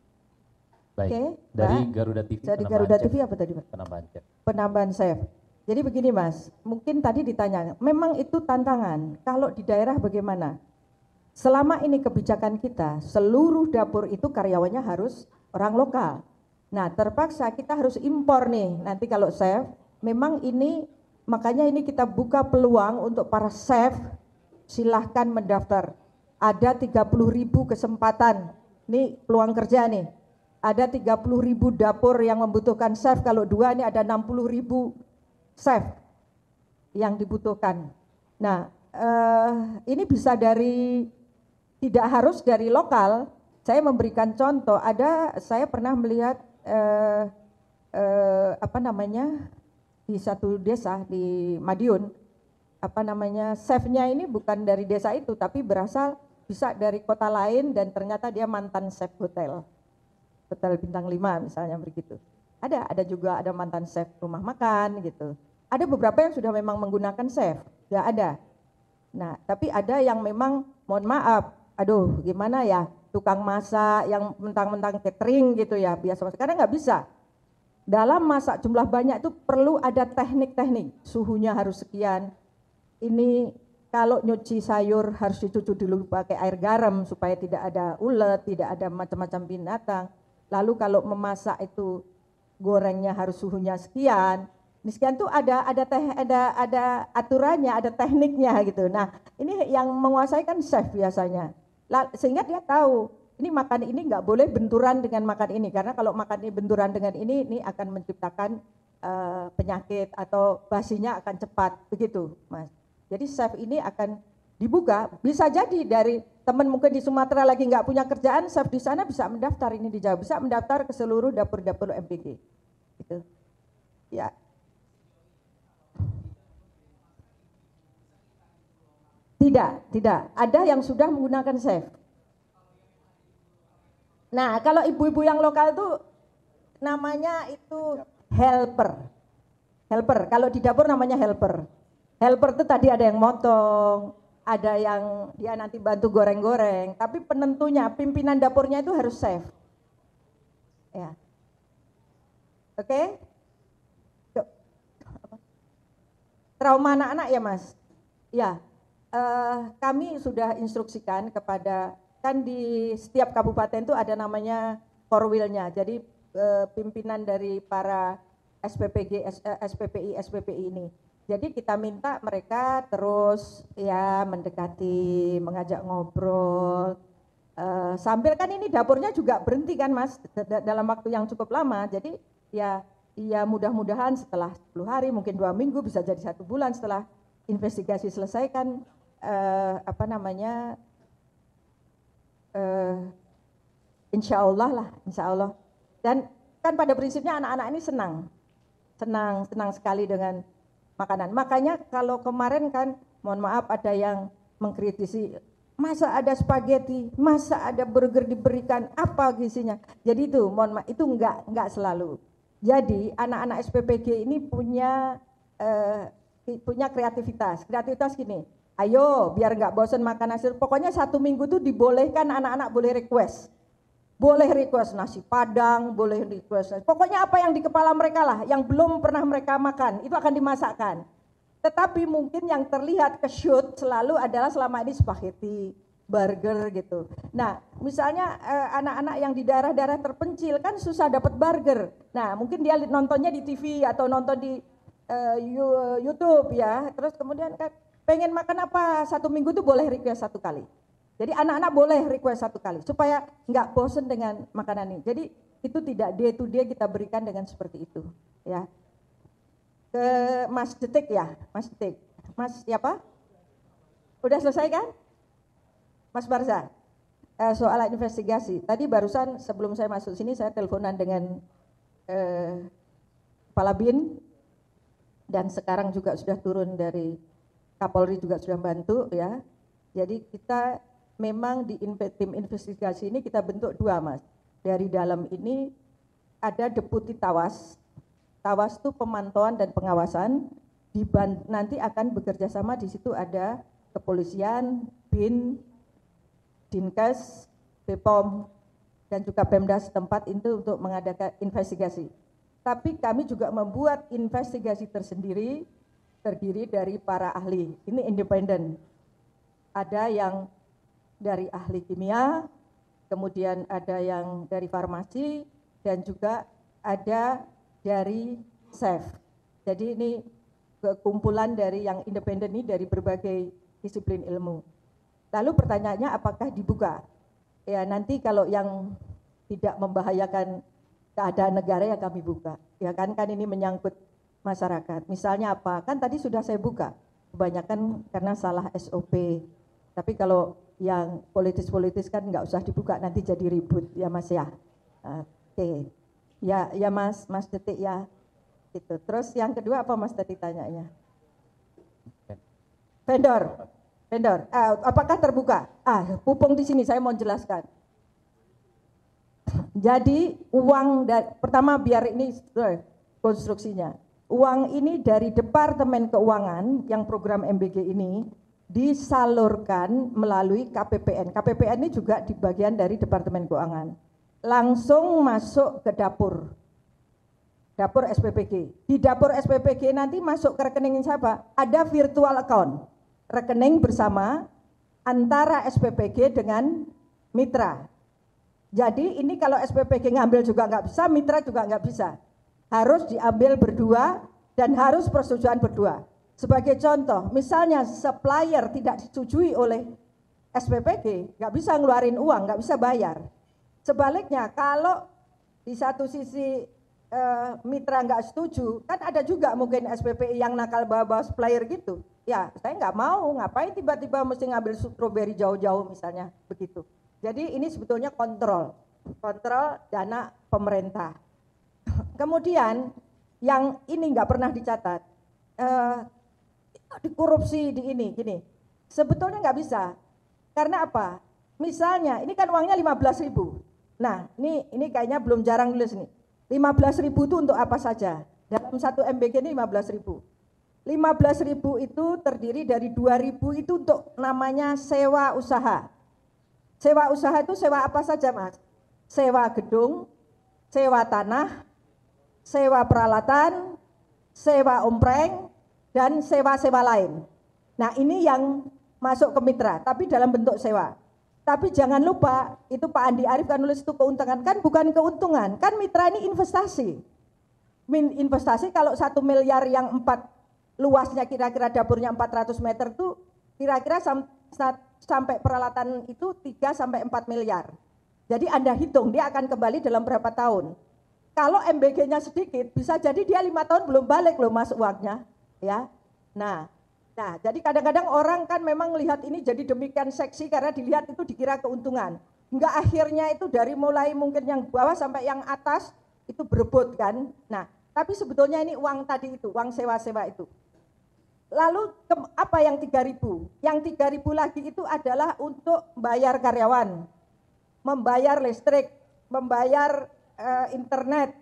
[SPEAKER 1] Baik.
[SPEAKER 2] Oke,
[SPEAKER 1] dari
[SPEAKER 2] Mbak.
[SPEAKER 1] Garuda TV.
[SPEAKER 2] Dari Garuda TV apa tadi, Pak?
[SPEAKER 1] Penambahan chef.
[SPEAKER 2] Penambahan chef. Jadi begini Mas, mungkin tadi ditanya, memang itu tantangan. Kalau di daerah bagaimana? Selama ini kebijakan kita, seluruh dapur itu karyawannya harus orang lokal. Nah, terpaksa kita harus impor nih. Nanti kalau chef, memang ini, makanya ini kita buka peluang untuk para chef, silahkan mendaftar. Ada 30.000 kesempatan, ini peluang kerja nih. Ada 30.000 dapur yang membutuhkan chef, kalau 2 ini ada 60.000 chef yang dibutuhkan. Nah, ini bisa dari, tidak harus dari lokal. Saya memberikan contoh, saya pernah melihat di satu desa di Madiun, chefnya ini bukan dari desa itu, tapi berasal bisa dari kota lain dan ternyata dia mantan chef hotel bintang 5 misalnya begitu. Ada juga ada mantan chef rumah makan gitu. Ada beberapa yang sudah memang menggunakan chef, ya ada. Nah, tapi ada yang memang mohon maaf, aduh gimana ya, tukang masak yang mentang-mentang catering gitu ya, biasa masak, karena nggak bisa. Dalam masak jumlah banyak itu perlu ada teknik-teknik, suhunya harus sekian. Ini kalau nyuci sayur harus dicuci dulu pakai air garam supaya tidak ada ulet, tidak ada macam-macam binatang. Lalu kalau memasak itu gorengnya harus suhunya sekian. Sekian tuh ada aturannya, ada tekniknya gitu. Nah, ini yang menguasai kan chef biasanya. Sehingga dia tahu ini makan ini nggak boleh benturan dengan makan ini, karena kalau makan ini benturan dengan ini akan menciptakan penyakit atau basinya akan cepat begitu, Mas. Jadi chef ini akan dibuka, bisa jadi dari teman mungkin di Sumatera lagi nggak punya kerjaan, chef di sana bisa mendaftar ini di Jawa, bisa mendaftar ke seluruh dapur-dapur MBG. Gitu. Ya. Tidak. Ada yang sudah menggunakan chef. Nah, kalau ibu-ibu yang lokal itu namanya itu helper. Helper, kalau di dapur namanya helper. Helper itu tadi ada yang motong, ada yang dia nanti bantu goreng-goreng, tapi penentunya, pimpinan dapurnya itu harus chef. Ya. Oke? Trauma anak-anak ya, Mas? Ya. Kami sudah instruksikan kepada, kan di setiap kabupaten itu ada namanya korwilnya, jadi pimpinan dari para SPPG, SPPI ini. Jadi kita minta mereka terus ya mendekati, mengajak ngobrol, sambil kan ini dapurnya juga berhenti kan Mas, dalam waktu yang cukup lama, jadi ya mudah-mudahan setelah 10 hari, mungkin 2 minggu, bisa jadi 1 bulan setelah investigasi selesai kan, insya Allah. Dan kan pada prinsipnya anak-anak ini senang sekali dengan makanan. Makanya kalau kemarin kan, mohon maaf ada yang mengkritisi, masa ada spaghetti, masa ada burger diberikan, apa gizinya. Jadi itu, mohon maaf, itu enggak selalu. Jadi anak-anak SPPG ini punya kreativitas gini, ayo biar nggak bosan makan nasi, pokoknya 1 minggu tuh dibolehkan anak-anak boleh request nasi padang, boleh request, pokoknya apa yang di kepala mereka lah, yang belum pernah mereka makan itu akan dimasakkan. Tetapi mungkin yang terlihat ke-shoot selalu adalah selama ini spaghetti, burger gitu. Nah misalnya anak-anak yang di daerah-daerah terpencil kan susah dapat burger, nah mungkin dia nontonnya di TV atau nonton di YouTube ya, terus kemudian kan pengen makan apa, 1 minggu tuh boleh request 1 kali. Jadi anak-anak boleh request 1 kali supaya nggak bosen dengan makanan ini. Jadi itu tidak day to day kita berikan dengan seperti itu ya. Ke Mas Detik ya, Mas Detik. Mas siapa? Udah selesai kan? Mas Barza. Soal investigasi. Tadi barusan sebelum saya masuk sini saya teleponan dengan Kepala BIN, dan sekarang juga sudah turun dari Kapolri juga sudah bantu ya. Jadi kita memang di tim investigasi ini kita bentuk 2 Mas. Dari dalam ini ada deputi Tawas. Tawas itu pemantauan dan pengawasan. Nanti akan bekerja sama, di situ ada kepolisian, BIN, Dinkes, BPOM, dan juga Pemda setempat itu untuk mengadakan investigasi. tapi kami juga membuat investigasi tersendiri, terdiri dari para ahli. Ini independen. Ada yang dari ahli kimia, kemudian ada yang dari farmasi, dan juga ada dari chef. Jadi ini kumpulan dari yang independen ini dari berbagai disiplin ilmu. Lalu pertanyaannya apakah dibuka? Ya nanti kalau yang tidak membahayakan keadaan negara ya kami buka. Ya kan ini menyangkut masyarakat. Misalnya apa? Kan tadi sudah saya buka. Kebanyakan karena salah SOP. Tapi kalau yang politis-politis kan nggak usah dibuka, nanti jadi ribut ya Mas ya. Oke. Ya Mas Detik ya. Gitu. Terus yang kedua apa Mas tadi tanyanya? Vendor. Apakah terbuka? Pupung di sini saya mau jelaskan. Jadi uang pertama biar ini konstruksinya. Uang ini dari Departemen Keuangan yang program MBG ini disalurkan melalui KPPN. KPPN ini juga di bagian dari Departemen Keuangan. Langsung masuk ke dapur SPPG. Di dapur SPPG nanti masuk ke rekening siapa? Ada virtual account, rekening bersama antara SPPG dengan mitra. Jadi ini kalau SPPG ngambil juga nggak bisa, mitra juga nggak bisa. Harus diambil berdua dan harus persetujuan berdua. Sebagai contoh, misalnya supplier tidak disetujui oleh SPPG, nggak bisa ngeluarin uang, nggak bisa bayar. Sebaliknya, kalau di satu sisi mitra nggak setuju, kan ada juga mungkin SPPI yang nakal bawa supplier gitu. Ya, saya nggak mau, ngapain tiba-tiba mesti ngambil stroberi jauh-jauh misalnya, begitu. Jadi ini sebetulnya kontrol dana pemerintah. Kemudian yang ini nggak pernah dicatat, di korupsi di ini, gini. Sebetulnya nggak bisa, karena apa? Misalnya ini kan uangnya 15.000. Nah ini kayaknya belum jarang nulis nih. 15.000 itu untuk apa saja? Dalam satu MBG ini 15.000. 15.000 itu terdiri dari 2.000 itu untuk namanya sewa usaha. Sewa usaha itu sewa apa saja Mas? Sewa gedung, sewa tanah, sewa peralatan, sewa ompreng, dan sewa-sewa lain. Nah ini yang masuk ke mitra, tapi dalam bentuk sewa. Tapi jangan lupa, itu Pak Andi Arief kan nulis itu keuntungan, kan bukan keuntungan, kan mitra ini investasi. Investasi kalau 1 miliar yang 4 luasnya kira-kira dapurnya 400 meter itu kira-kira sampai peralatan itu 3 sampai 4 miliar. Jadi Anda hitung dia akan kembali dalam berapa tahun. Kalau MBG-nya sedikit, bisa jadi dia 5 tahun belum balik loh Mas uangnya. Ya, Nah, jadi kadang-kadang orang kan memang melihat ini jadi demikian seksi karena dilihat itu dikira keuntungan. Hingga akhirnya itu dari mulai mungkin yang bawah sampai yang atas itu berebut kan. Nah, tapi sebetulnya ini uang tadi itu, uang sewa-sewa itu. Lalu apa yang 3.000? Yang 3.000 lagi itu adalah untuk bayar karyawan, membayar listrik, membayar internet,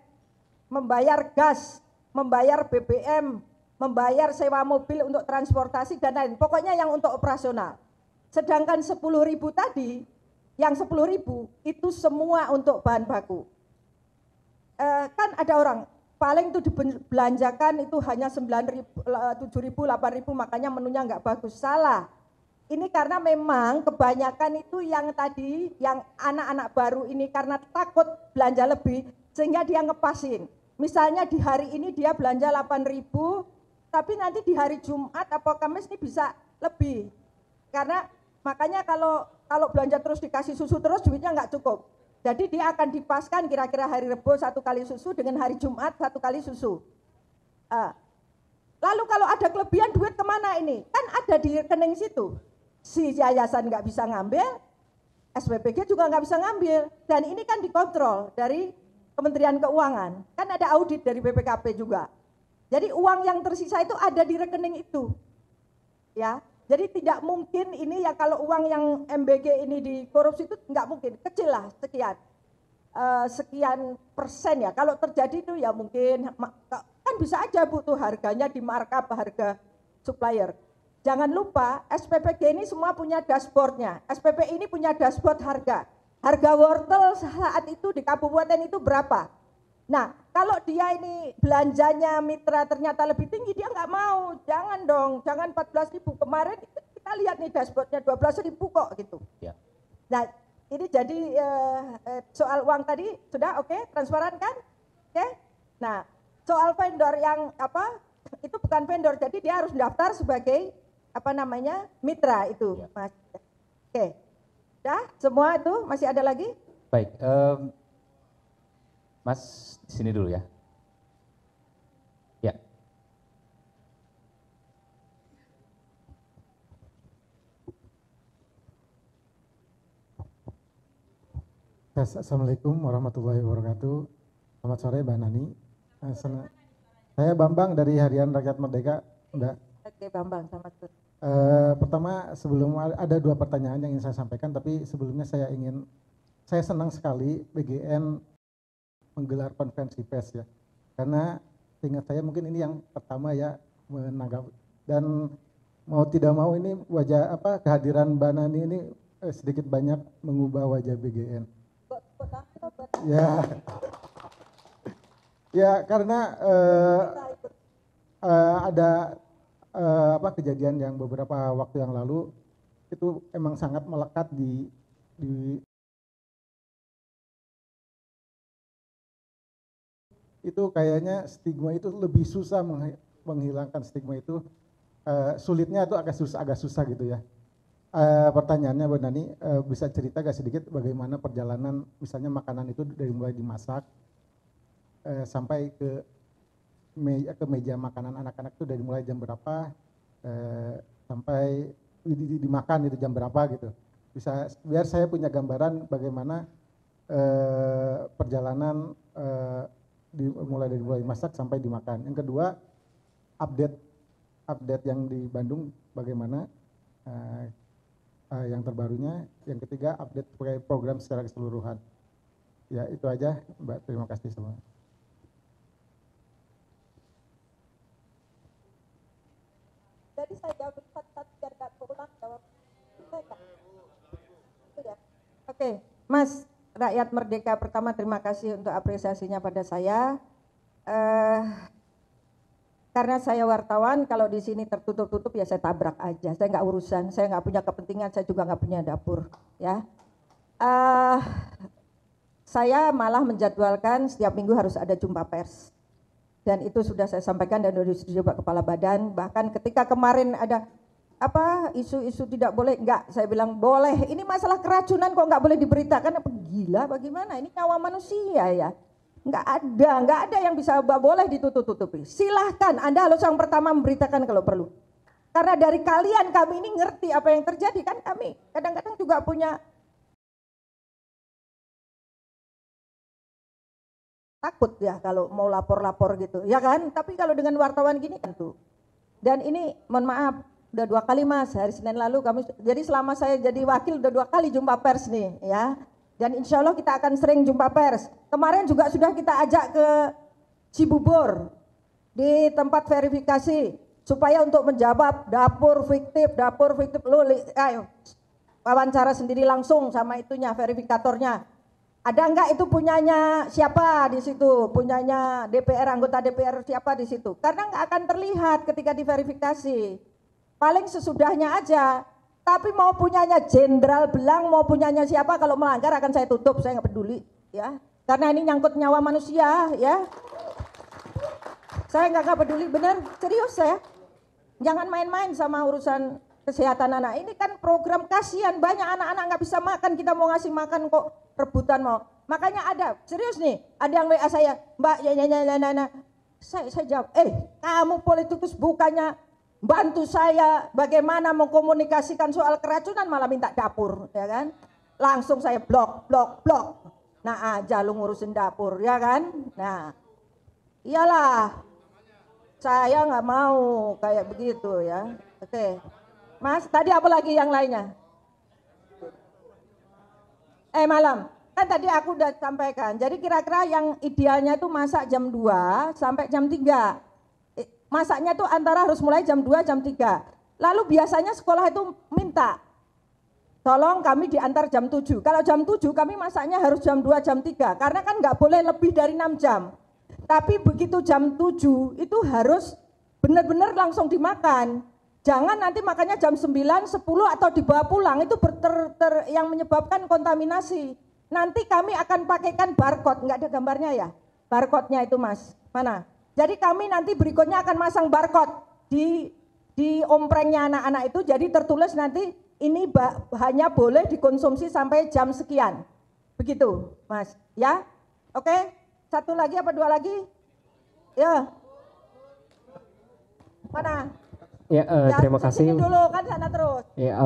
[SPEAKER 2] membayar gas, membayar BBM, membayar sewa mobil untuk transportasi dan lain. Pokoknya yang untuk operasional. Sedangkan 10.000 tadi, yang 10.000 itu semua untuk bahan baku. Kan ada orang paling itu dibelanjakan itu hanya 9.000, 7.000, 8.000, makanya menunya nggak bagus. Salah. Ini karena memang kebanyakan itu yang tadi, yang anak-anak baru ini karena takut belanja lebih, sehingga dia ngepasin. Misalnya di hari ini dia belanja 8.000, tapi nanti di hari Jumat atau Kamis ini bisa lebih. Karena makanya kalau belanja terus dikasih susu terus duitnya nggak cukup. Jadi dia akan dipaskan kira-kira hari Rebo 1 kali susu dengan hari Jumat 1 kali susu. Lalu kalau ada kelebihan duit kemana ini? Kan ada di rekening situ. Si yayasan nggak bisa ngambil, SPPG juga nggak bisa ngambil. Dan ini kan dikontrol dari Kementerian Keuangan. Kan ada audit dari BPKP juga. Jadi uang yang tersisa itu ada di rekening itu. Ya. Jadi tidak mungkin ini ya kalau uang yang MBG ini dikorupsi itu nggak mungkin, kecil lah sekian persen ya. Kalau terjadi itu ya mungkin kan bisa aja Bu tuh harganya di markup harga supplier. Jangan lupa SPPG ini semua punya dashboardnya. SPP ini punya dashboard harga. Harga wortel saat itu di kabupaten itu berapa? Nah, kalau dia ini belanjanya mitra ternyata lebih tinggi, dia nggak mau. Jangan dong, jangan 14.000. Kemarin kita lihat nih dashboardnya 12.000 kok gitu.
[SPEAKER 1] Ya.
[SPEAKER 2] Nah, ini jadi soal uang tadi sudah oke, transparan kan? Oke. Nah, soal vendor yang apa? Itu bukan vendor, jadi dia harus daftar sebagai apa namanya? Mitra itu,
[SPEAKER 1] Ya.
[SPEAKER 2] Mas. Oke. Dah, semua itu masih ada lagi?
[SPEAKER 1] Baik, Mas di sini dulu ya. Ya.
[SPEAKER 6] Assalamualaikum warahmatullahi wabarakatuh. Selamat sore Mbak Nani. Saya Bambang dari Harian Rakyat Merdeka, Mbak.
[SPEAKER 2] Oke, Bambang, selamat sore.
[SPEAKER 6] Pertama, sebelum ada dua pertanyaan yang ingin saya sampaikan, tapi sebelumnya saya senang sekali BGN menggelar konferensi pers ya, karena ingat saya mungkin ini yang pertama ya menanggapi, dan mau tidak mau ini kehadiran Mbak Nani ini sedikit banyak mengubah wajah BGN. Ya, ya karena ada kejadian yang beberapa waktu yang lalu itu emang sangat melekat di itu kayaknya stigma itu lebih susah menghilangkan stigma itu, sulitnya itu agak susah gitu ya. Pertanyaannya Bu Nani, bisa cerita gak sedikit bagaimana perjalanan misalnya makanan itu dari mulai dimasak sampai ke meja makanan anak-anak itu dari mulai jam berapa sampai dimakan itu jam berapa gitu. Bisa biar saya punya gambaran bagaimana perjalanan mulai dari mulai masak sampai dimakan. Yang kedua, update yang di Bandung bagaimana yang terbarunya. Yang ketiga, update program secara keseluruhan. Ya, itu aja Mbak, terima kasih semua.
[SPEAKER 2] Jadi saya jawab satu-satu biar nggak berulang jawab. Oke, Mas Rakyat Merdeka, pertama terima kasih untuk apresiasinya pada saya. Karena saya wartawan, kalau di sini tertutup-tutup ya saya tabrak aja. Saya nggak urusan, saya nggak punya kepentingan, saya juga nggak punya dapur. Ya, saya malah menjadwalkan setiap minggu harus ada jumpa pers. Dan itu sudah saya sampaikan dan sudah disetujui Pak Kepala Badan. Bahkan ketika kemarin ada isu-isu tidak boleh, enggak, saya bilang boleh. Ini masalah keracunan kok nggak boleh diberitakan? Apa gila bagaimana? Ini nyawa manusia ya. Nggak ada yang bisa boleh ditutup-tutupi. Silahkan, Anda harus yang pertama memberitakan kalau perlu. Karena dari kalian kami ini ngerti apa yang terjadi, kan kami kadang-kadang juga punya takut ya kalau mau lapor-lapor gitu, ya kan? Tapi kalau dengan wartawan gini kan tuh. Dan ini mohon maaf, udah 2 kali Mas, hari Senin lalu kami, jadi selama saya jadi wakil udah 2 kali jumpa pers nih ya. Dan insya Allah kita akan sering jumpa pers. Kemarin juga sudah kita ajak ke Cibubur di tempat verifikasi supaya untuk menjawab dapur fiktif lu ayo wawancara sendiri langsung sama itunya verifikatornya. Ada enggak itu punyanya siapa di situ? Punyanya DPR, anggota DPR siapa di situ? Karena enggak akan terlihat ketika diverifikasi. Paling sesudahnya aja. Tapi mau punyanya Jenderal Belang, mau punyanya siapa, kalau melanggar akan saya tutup, saya nggak peduli, ya. Karena ini nyangkut nyawa manusia, ya. Saya nggak peduli, benar, serius saya. Jangan main-main sama urusan kesehatan anak. Ini kan program kasihan, banyak anak-anak nggak bisa makan, kita mau ngasih makan kok rebutan mau. Makanya ada, serius nih, ada yang WA saya, Mbak, saya jawab, kamu politikus bukannya bantu saya bagaimana mengkomunikasikan soal keracunan malah minta dapur, ya kan? Langsung saya blok. Nah aja lu ngurusin dapur, ya kan? Nah, iyalah, saya nggak mau kayak begitu ya. Oke, Mas, tadi apa lagi yang lainnya? Malam, kan tadi aku udah sampaikan. Jadi kira-kira yang idealnya itu masak jam 2 sampai jam 3. Masaknya tuh antara harus mulai jam 2, jam 3. Lalu biasanya sekolah itu minta tolong kami diantar jam 7. Kalau jam 7 kami masaknya harus jam 2, jam 3. Karena kan nggak boleh lebih dari 6 jam. Tapi begitu jam 7 itu harus benar-benar langsung dimakan. Jangan nanti makannya jam 9, 10 atau dibawa pulang. Itu yang menyebabkan kontaminasi. Nanti kami akan pakaikan barcode. Nggak ada gambarnya ya? Barcode-nya itu Mas. Mana? Jadi kami nanti berikutnya akan masang barcode di omprengnya anak-anak itu. Jadi tertulis nanti ini hanya boleh dikonsumsi sampai jam sekian. Begitu, Mas. Ya? Oke? Satu lagi apa dua lagi? Ya. Mana?
[SPEAKER 7] Ya, terima kasih.
[SPEAKER 2] Sini dulu kan sana terus.
[SPEAKER 7] Ya,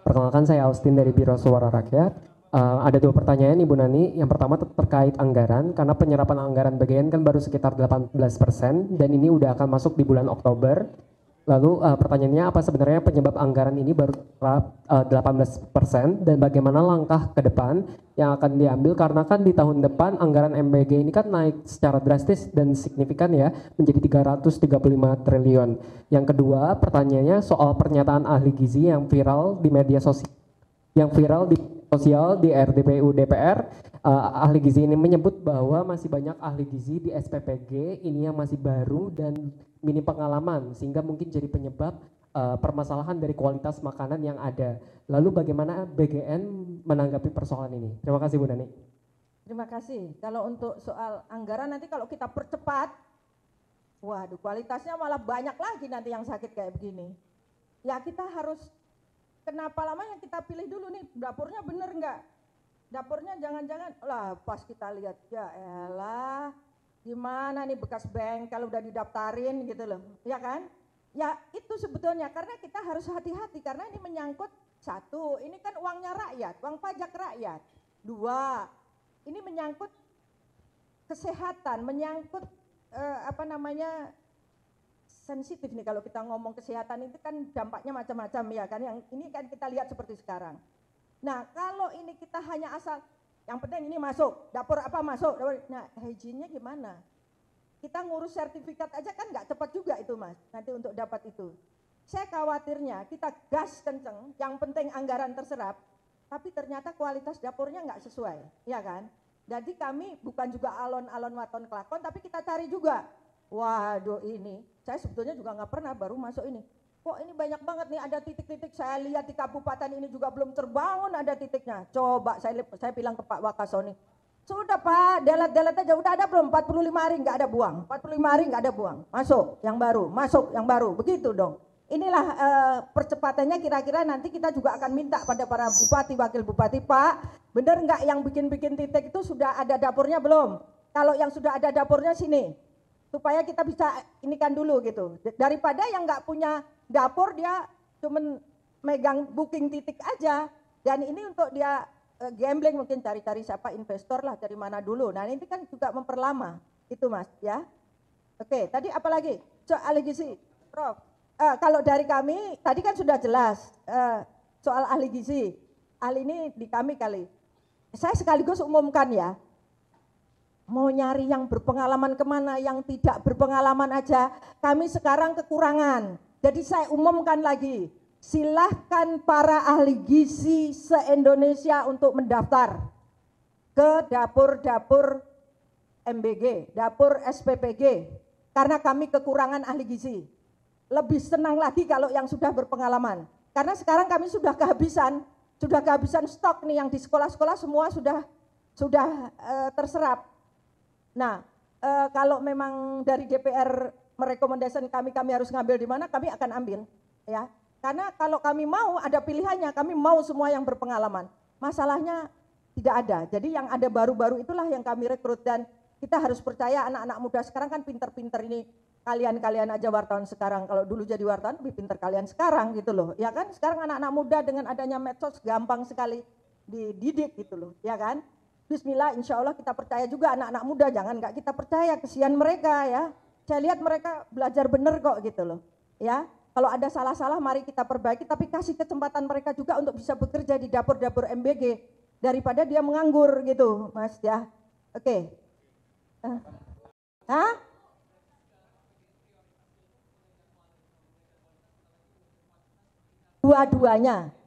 [SPEAKER 7] perkenalkan saya Austin dari Biro Suara Rakyat. Ada 2 pertanyaan Ibu Nani. Yang pertama terkait anggaran, karena penyerapan anggaran BGN kan baru sekitar 18% dan ini udah akan masuk di bulan Oktober. Lalu pertanyaannya apa sebenarnya penyebab anggaran ini baru 18% dan bagaimana langkah ke depan yang akan diambil, karena kan di tahun depan anggaran MBG ini kan naik secara drastis dan signifikan ya menjadi 335 triliun. Yang kedua pertanyaannya soal pernyataan ahli gizi yang viral di media sosial, di RDPU DPR. Ahli gizi ini menyebut bahwa masih banyak ahli gizi di SPPG ini yang masih baru dan minim pengalaman sehingga mungkin jadi penyebab permasalahan dari kualitas makanan yang ada. Lalu bagaimana BGN menanggapi persoalan ini? Terima kasih Bu Nani.
[SPEAKER 2] Terima kasih. Kalau untuk soal anggaran nanti kalau kita percepat, waduh kualitasnya malah banyak lagi nanti yang sakit kayak begini. Ya kita harus, kenapa lamanya kita pilih dulu nih dapurnya bener nggak? Dapurnya jangan-jangan lah pas kita lihat ya elah gimana nih bekas bengkel udah didaftarin gitu loh, ya kan? Ya itu sebetulnya karena kita harus hati-hati karena ini menyangkut satu, ini kan uangnya rakyat, uang pajak rakyat. 2, ini menyangkut kesehatan, menyangkut sensitif nih kalau kita ngomong kesehatan itu kan dampaknya macam-macam ya kan, yang ini kan kita lihat seperti sekarang. Nah kalau ini kita hanya asal, yang penting ini masuk, dapur apa masuk, nah hygiene-nya gimana? Kita ngurus sertifikat aja kan nggak cepat juga itu Mas, nanti untuk dapat itu. Saya khawatirnya kita gas kenceng, yang penting anggaran terserap, tapi ternyata kualitas dapurnya nggak sesuai, ya kan? Jadi kami bukan juga alon-alon waton kelakon, tapi kita cari juga. Waduh ini, saya sebetulnya juga nggak pernah baru masuk ini. Kok ini banyak banget nih ada titik-titik, saya lihat di kabupaten ini juga belum terbangun ada titiknya. Coba saya bilang ke Pak Wakasoni, sudah Pak, delet aja, udah ada belum? 45 hari nggak ada buang, 45 hari nggak ada buang, masuk yang baru, begitu dong. Inilah percepatannya kira-kira nanti kita juga akan minta pada para bupati, wakil bupati, Pak, bener nggak yang bikin-bikin titik itu sudah ada dapurnya belum? Kalau yang sudah ada dapurnya sini, supaya kita bisa inikan dulu gitu. Daripada yang nggak punya dapur dia cuman megang booking titik aja, dan ini untuk dia gambling mungkin cari-cari siapa investor lah dari mana dulu. Nah ini kan juga memperlama itu Mas ya. Oke, tadi apa lagi? Soal gizi, Prof. Kalau dari kami tadi kan sudah jelas soal ahli gizi. Ahli ini di kami kali. Saya sekaligus umumkan ya. Mau nyari yang berpengalaman kemana, yang tidak berpengalaman aja. Kami sekarang kekurangan. Jadi saya umumkan lagi. Silahkan para ahli gizi se-Indonesia untuk mendaftar ke dapur-dapur MBG, dapur SPPG. Karena kami kekurangan ahli gizi. Lebih senang lagi kalau yang sudah berpengalaman. Karena sekarang kami sudah kehabisan stok nih yang di sekolah-sekolah semua sudah terserap. Nah, kalau memang dari DPR merekomendasikan kami harus ngambil di mana, kami akan ambil, ya. Karena kalau kami mau ada pilihannya, kami mau semua yang berpengalaman. Masalahnya tidak ada. Jadi yang ada baru-baru itulah yang kami rekrut dan kita harus percaya anak-anak muda sekarang kan pinter-pinter ini. Kalian aja wartawan sekarang, kalau dulu jadi wartawan lebih pinter kalian sekarang gitu loh, ya kan? Sekarang anak-anak muda dengan adanya medsos gampang sekali dididik gitu loh, ya kan? Bismillah, insya Allah kita percaya juga anak-anak muda, jangan nggak kita percaya, kesian mereka ya. Saya lihat mereka belajar bener kok gitu loh, ya. Kalau ada salah-salah mari kita perbaiki, tapi kasih kesempatan mereka juga untuk bisa bekerja di dapur-dapur MBG daripada dia menganggur gitu, Mas ya. Oke.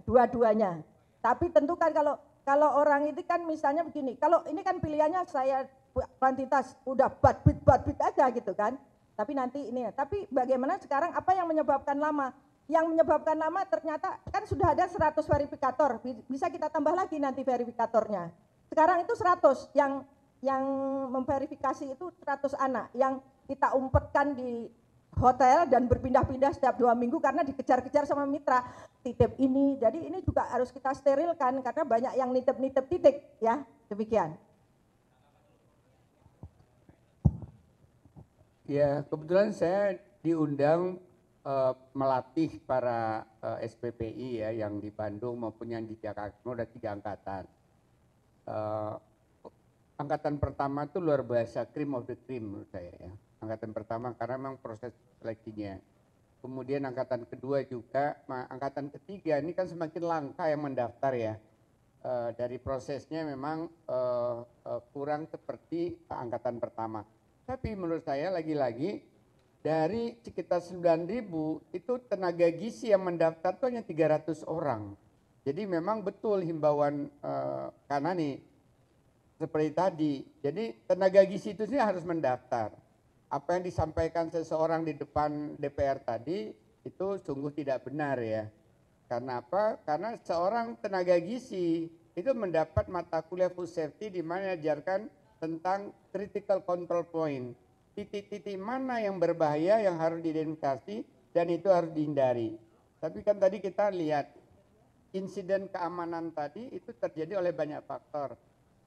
[SPEAKER 2] Dua-duanya. Tapi tentu kan kalau orang itu kan misalnya begini, kalau ini kan pilihannya saya kuantitas udah badbit aja gitu kan. Tapi nanti ini ya, tapi bagaimana sekarang apa yang menyebabkan lama? Yang menyebabkan lama ternyata kan sudah ada 100 verifikator, bisa kita tambah lagi nanti verifikatornya. Sekarang itu 100 yang memverifikasi itu 100 anak yang kita umpetkan di hotel dan berpindah-pindah setiap 2 minggu karena dikejar-kejar sama mitra titip ini. Jadi ini juga harus kita sterilkan karena banyak yang nitip-nitip titik ya. Demikian.
[SPEAKER 3] Ya, kebetulan saya diundang melatih para SPPI ya yang di Bandung maupun yang di Jakarta. Ada 3 angkatan. Angkatan pertama itu luar biasa, cream of the cream menurut saya ya. Angkatan pertama karena memang proses seleksinya. Kemudian angkatan kedua juga, angkatan ketiga ini kan semakin langka yang mendaftar ya. Dari prosesnya memang kurang seperti angkatan pertama. Tapi menurut saya lagi-lagi dari sekitar 9.000 itu tenaga gizi yang mendaftar itu hanya 300 orang. Jadi memang betul himbauan Kanani seperti tadi. Jadi tenaga gizi itu sendiri harus mendaftar. Apa yang disampaikan seseorang di depan DPR tadi itu sungguh tidak benar ya. Karena apa? Karena seorang tenaga gizi itu mendapat mata kuliah food safety di mana diajarkan tentang critical control point. Titik-titik mana yang berbahaya yang harus diidentifikasi dan itu harus dihindari. Tapi kan tadi kita lihat insiden keamanan tadi itu terjadi oleh banyak faktor.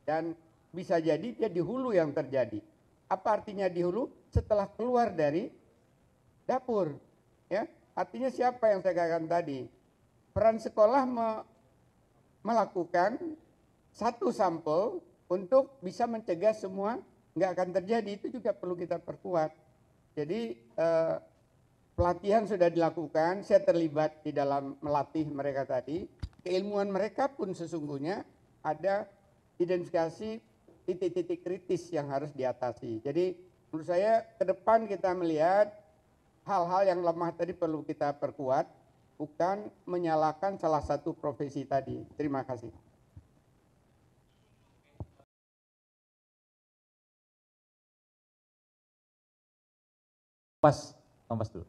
[SPEAKER 3] Dan bisa jadi dia di hulu yang terjadi. Apa artinya di hulu? Setelah keluar dari dapur. Ya, artinya siapa yang saya katakan tadi? Peran sekolah melakukan satu sampel untuk bisa mencegah semua nggak akan terjadi. Itu juga perlu kita perkuat. Jadi pelatihan sudah dilakukan, saya terlibat di dalam melatih mereka tadi. Keilmuan mereka pun sesungguhnya ada identifikasi titik-titik kritis yang harus diatasi. Jadi menurut saya ke depan kita melihat hal-hal yang lemah tadi perlu kita perkuat, bukan menyalahkan salah satu profesi tadi. Terima kasih.
[SPEAKER 1] Kompas dulu.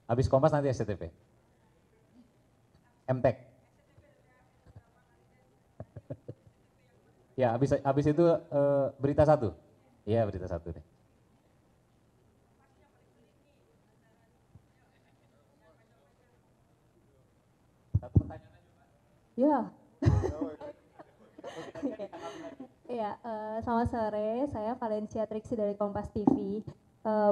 [SPEAKER 1] Habis Kompas nanti SCTV. MTek. Ya, habis itu berita 1. Iya, berita 1 deh.
[SPEAKER 4] Ya. Ya, selamat sore. Saya Valencia Triksi dari Kompas TV.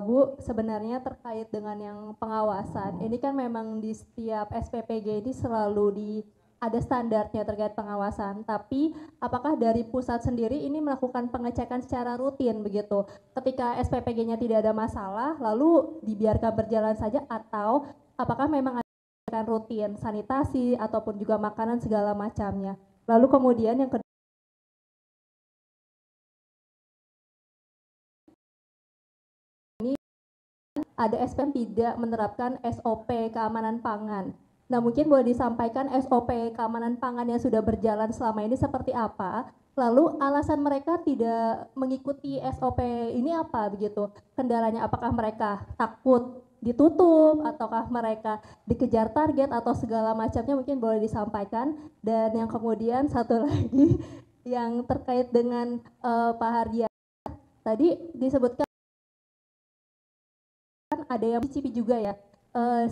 [SPEAKER 4] Bu, sebenarnya terkait dengan yang pengawasan, ini kan memang di setiap SPPG ini selalu ada standarnya terkait pengawasan, tapi apakah dari pusat sendiri ini melakukan pengecekan secara rutin begitu? Ketika SPPG-nya tidak ada masalah, lalu dibiarkan berjalan saja, atau apakah memang ada pengecekan rutin, sanitasi, ataupun juga makanan segala macamnya? Lalu kemudian yang kedua, ada SPM tidak menerapkan SOP keamanan pangan. Nah, mungkin boleh disampaikan SOP keamanan pangan yang sudah berjalan selama ini seperti apa? Lalu alasan mereka tidak mengikuti SOP ini apa begitu? Kendalanya apakah mereka takut ditutup, ataukah mereka dikejar target atau segala macamnya, mungkin boleh disampaikan. Dan yang kemudian satu lagi yang terkait dengan Pak Hardian, tadi disebutkan ada yang mencicipi juga ya.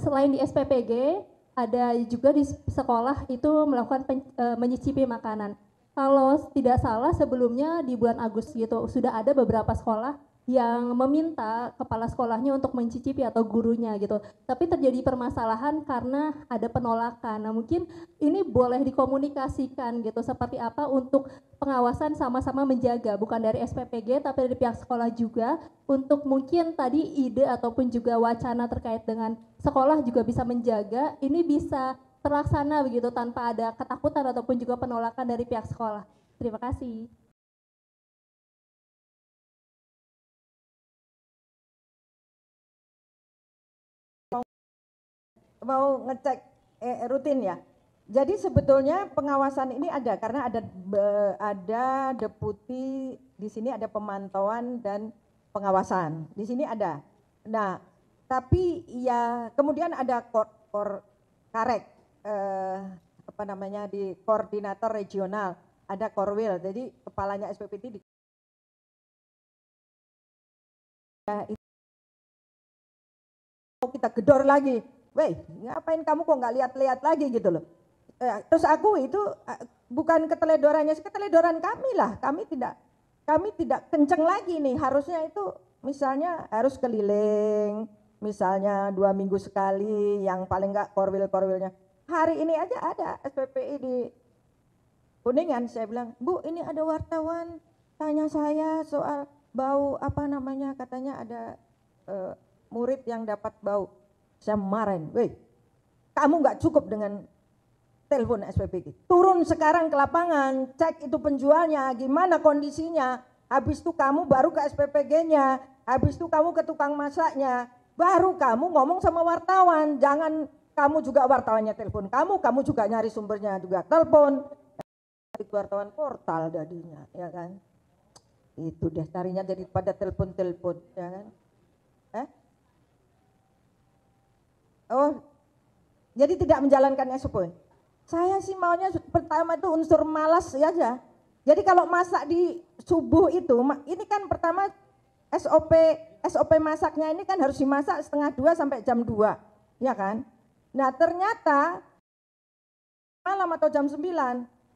[SPEAKER 4] Selain di SPPG, ada juga di sekolah itu melakukan menyicipi makanan. Kalau tidak salah sebelumnya di bulan Agustus gitu sudah ada beberapa sekolah yang meminta kepala sekolahnya untuk mencicipi atau gurunya gitu. Tapi terjadi permasalahan karena ada penolakan. Nah, mungkin ini boleh dikomunikasikan gitu seperti apa untuk pengawasan sama-sama menjaga, bukan dari SPPG tapi dari pihak sekolah juga, untuk mungkin tadi ide ataupun juga wacana terkait dengan sekolah juga bisa menjaga, ini bisa terlaksana begitu tanpa ada ketakutan ataupun juga penolakan dari pihak sekolah. Terima kasih.
[SPEAKER 2] Mau ngecek rutin ya. Jadi sebetulnya pengawasan ini ada karena ada deputi di sini, ada pemantauan dan pengawasan di sini ada. Nah, tapi ya kemudian ada karek apa namanya di koordinator regional, ada korwil. Jadi kepalanya SPPT di kita gedor lagi. Weh, ngapain kamu kok nggak lihat-lihat lagi gitu loh. Terus aku itu bukan keteledorannya, keteledoran kami lah. Kami tidak kenceng lagi nih. Harusnya itu misalnya harus keliling, misalnya 2 minggu sekali, yang paling nggak korwil-korwilnya. Hari ini aja ada SPPI di Kuningan. Saya bilang, Bu, ini ada wartawan tanya saya soal bau apa namanya, katanya ada murid yang dapat bau. Saya marahin, weh, kamu nggak cukup dengan telepon SPPG. Turun sekarang ke lapangan, cek itu penjualnya, gimana kondisinya. Habis itu kamu baru ke SPPG-nya, habis itu kamu ke tukang masaknya, baru kamu ngomong sama wartawan. Jangan kamu juga wartawannya telepon kamu juga nyari sumbernya juga telepon. Itu wartawan portal jadinya, ya kan. Itu deh carinya jadi pada telepon-telepon, ya kan. Oh, jadi tidak menjalankan SOP. Saya sih maunya pertama itu unsur malas ya aja. Jadi kalau masak di subuh itu, ini kan pertama SOP masaknya ini kan harus dimasak 1:30 sampai jam 2, ya kan? Nah ternyata malam atau jam 9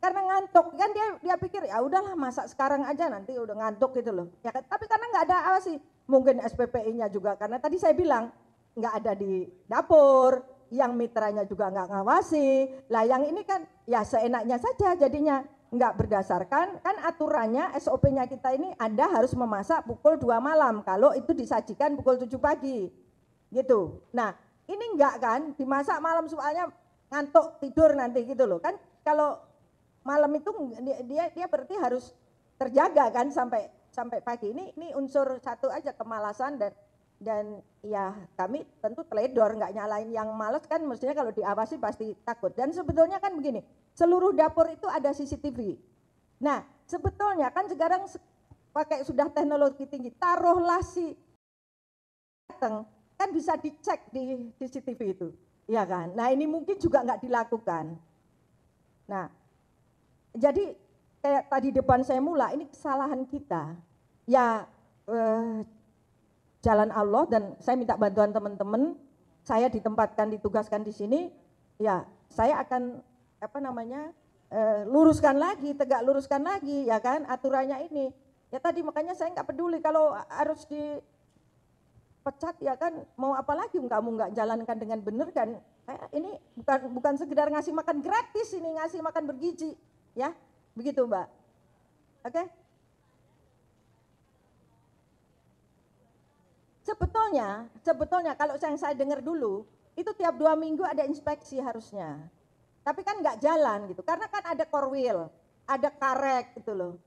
[SPEAKER 2] karena ngantuk kan dia pikir ya udahlah masak sekarang aja nanti udah ngantuk gitu loh. Ya kan? Tapi karena nggak ada awasi, mungkin SPPI-nya juga karena tadi saya bilang nggak ada di dapur. Yang mitranya juga nggak ngawasi, lah yang ini kan ya seenaknya saja jadinya nggak berdasarkan, kan aturannya SOP-nya kita ini Anda harus memasak pukul 2 malam, kalau itu disajikan pukul 7 pagi, gitu. Nah ini enggak kan, dimasak malam soalnya ngantuk tidur nanti gitu loh, kan kalau malam itu dia berarti harus terjaga kan sampai pagi, ini unsur satu aja kemalasan dan ya kami tentu teledor, nggak nyalain yang malas kan, mestinya kalau diawasi pasti takut. Dan sebetulnya kan begini, seluruh dapur itu ada CCTV. Nah sebetulnya kan sekarang pakai sudah teknologi tinggi, taruhlah si datang kan bisa dicek di CCTV itu, ya kan. Nah ini mungkin juga nggak dilakukan. Nah jadi kayak tadi depan saya mula, ini kesalahan kita ya. Jalan Allah, dan saya minta bantuan teman-teman, saya ditempatkan, ditugaskan di sini, ya saya akan apa namanya luruskan lagi, tegak luruskan lagi, ya kan aturannya ini. Ya tadi makanya saya nggak peduli kalau harus dipecat, ya kan mau apa lagi kamu nggak jalankan dengan benar kan. Ini bukan sekedar ngasih makan gratis, ini ngasih makan bergizi, ya begitu Mbak. Oke. Sebetulnya kalau yang saya dengar dulu, itu tiap 2 minggu ada inspeksi harusnya. Tapi kan nggak jalan gitu, karena kan ada korwil, ada karek gitu loh.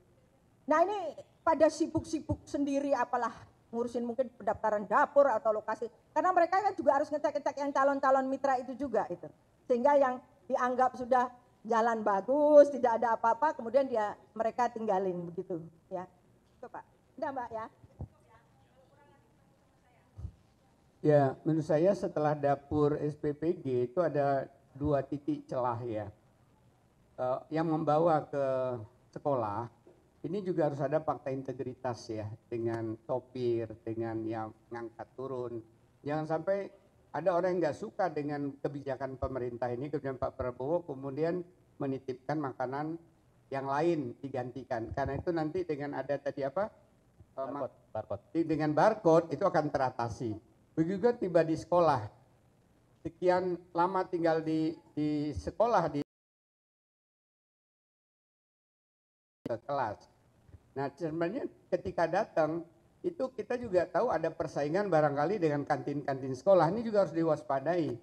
[SPEAKER 2] Nah ini pada sibuk-sibuk sendiri, apalah ngurusin mungkin pendaftaran dapur atau lokasi. Karena mereka kan juga harus ngecek-ngecek yang calon-calon mitra itu juga itu. Sehingga yang dianggap sudah jalan bagus, tidak ada apa-apa, kemudian mereka tinggalin begitu ya. Itu Pak. Udah Mbak ya.
[SPEAKER 3] Ya, menurut saya setelah dapur SPPG itu ada 2 titik celah ya. Yang membawa ke sekolah, ini juga harus ada fakta integritas ya, dengan sopir, dengan yang ngangkat turun. Jangan sampai ada orang yang nggak suka dengan kebijakan pemerintah ini, kemudian Pak Prabowo kemudian menitipkan makanan yang lain digantikan. Karena itu nanti dengan ada tadi apa?
[SPEAKER 1] Barcode.
[SPEAKER 3] Dengan barcode itu akan teratasi. Begitu juga tiba di sekolah, sekian lama tinggal di sekolah, di kelas. Nah sebenarnya ketika datang, itu kita juga tahu ada persaingan barangkali dengan kantin-kantin sekolah, ini juga harus diwaspadai.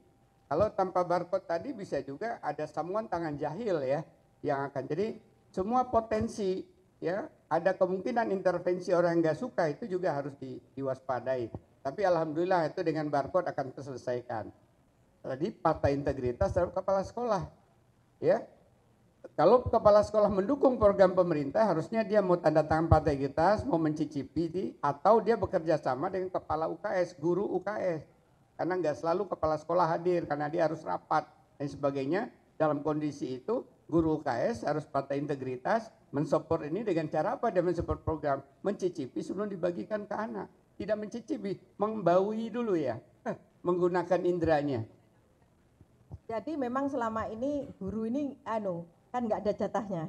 [SPEAKER 3] Kalau tanpa barcode tadi bisa juga ada sambungan tangan jahil ya, yang akan jadi semua potensi ya, ada kemungkinan intervensi orang yang nggak suka itu juga harus diwaspadai. Tapi alhamdulillah itu dengan barcode akan terselesaikan. Tadi fakta integritas terhadap kepala sekolah. Ya, kalau kepala sekolah mendukung program pemerintah, harusnya dia mau tanda tangan pategitas, mau mencicipi, atau dia bekerja sama dengan kepala UKS, guru UKS. Karena nggak selalu kepala sekolah hadir, karena dia harus rapat dan sebagainya. Dalam kondisi itu, guru UKS harus partai integritas, mensupport ini dengan cara apa dia mensupport program? Mencicipi sebelum dibagikan ke anak. Tidak mencicipi, membaui dulu ya, menggunakan indranya.
[SPEAKER 2] Jadi memang selama ini guru ini kan nggak ada jatahnya.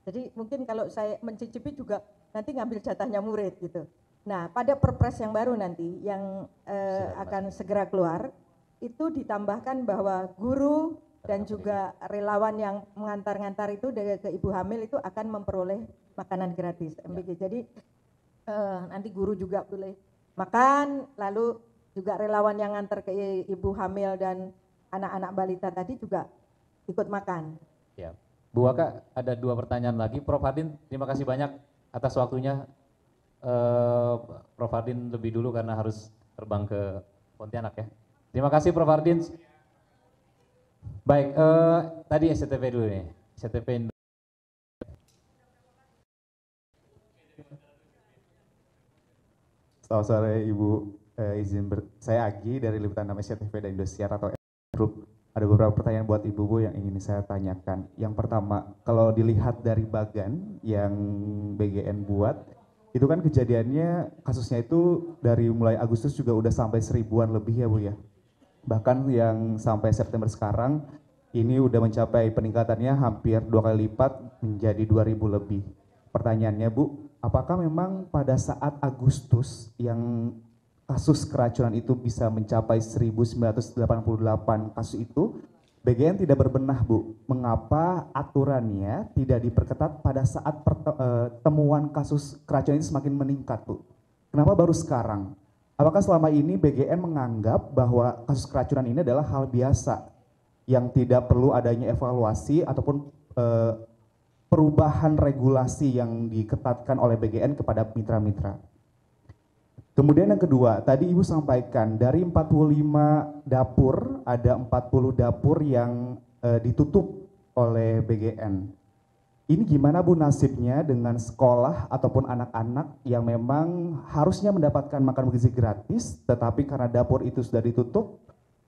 [SPEAKER 2] Jadi mungkin kalau saya mencicipi juga nanti ngambil jatahnya murid gitu. Nah, pada perpres yang baru nanti yang akan segera keluar itu ditambahkan bahwa guru dan juga relawan yang mengantar-ngantar itu ke ibu hamil itu akan memperoleh makanan gratis MBG. Jadi nanti guru juga boleh makan, lalu juga relawan yang ngantar ke ibu hamil dan anak-anak balita tadi juga ikut makan.
[SPEAKER 1] Ya, Bu Waka, ada 2 pertanyaan lagi. Prof Hardin, terima kasih banyak atas waktunya. Prof Hardin lebih dulu karena harus terbang ke Pontianak ya. Terima kasih Prof Hardin. Baik, tadi SCTV dulu nih. SCTV.
[SPEAKER 8] Selamat sore Ibu, saya Agi dari Liputan SCTV dan Indosiar atau Group. Ada beberapa pertanyaan buat Ibu Bu yang ingin saya tanyakan. Yang pertama, kalau dilihat dari bagan yang BGN buat, itu kan kejadiannya kasusnya itu dari mulai Agustus juga udah sampai 1000-an lebih ya Bu ya. Bahkan yang sampai September sekarang ini udah mencapai peningkatannya hampir 2 kali lipat menjadi 2000 lebih. Pertanyaannya Bu, apakah memang pada saat Agustus yang kasus keracunan itu bisa mencapai 1988 kasus itu, BGN tidak berbenah Bu, mengapa aturannya tidak diperketat pada saat temuan kasus keracunan ini semakin meningkat Bu? Kenapa baru sekarang? Apakah selama ini BGN menganggap bahwa kasus keracunan ini adalah hal biasa yang tidak perlu adanya evaluasi ataupun perubahan regulasi yang diketatkan oleh BGN kepada mitra-mitra? Kemudian yang kedua, tadi Ibu sampaikan dari 45 dapur, ada 40 dapur yang ditutup oleh BGN. Ini gimana Bu nasibnya dengan sekolah ataupun anak-anak yang memang harusnya mendapatkan makan bergizi gratis, tetapi karena dapur itu sudah ditutup,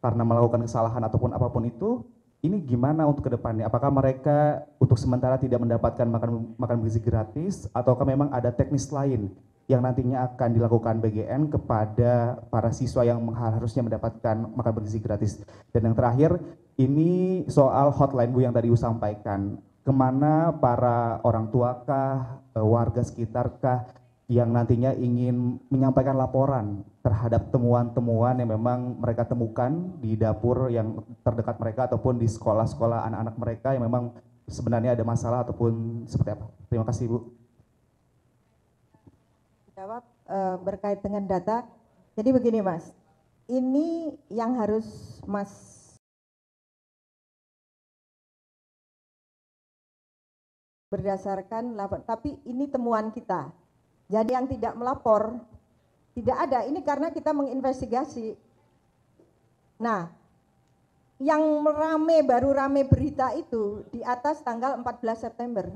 [SPEAKER 8] karena melakukan kesalahan ataupun apapun itu, ini gimana untuk ke depannya? Apakah mereka untuk sementara tidak mendapatkan makan bergizi gratis, ataukah memang ada teknis lain yang nantinya akan dilakukan BGN kepada para siswa yang harusnya mendapatkan makan bergizi gratis? Dan yang terakhir, ini soal hotline Bu yang tadi Ibu sampaikan. Kemana para orang tua kah, warga sekitar kah, yang nantinya ingin menyampaikan laporan terhadap temuan-temuan yang memang mereka temukan di dapur yang terdekat mereka ataupun di sekolah-sekolah anak-anak mereka yang memang sebenarnya ada masalah ataupun seperti apa? Terima kasih Bu.
[SPEAKER 2] Jawab berkait dengan data. Jadi begini Mas, ini yang harus Mas berdasarkan tapi ini temuan kita. Jadi yang tidak melapor tidak ada. Ini karena kita menginvestigasi. Nah, yang baru rame berita itu di atas tanggal 14 September.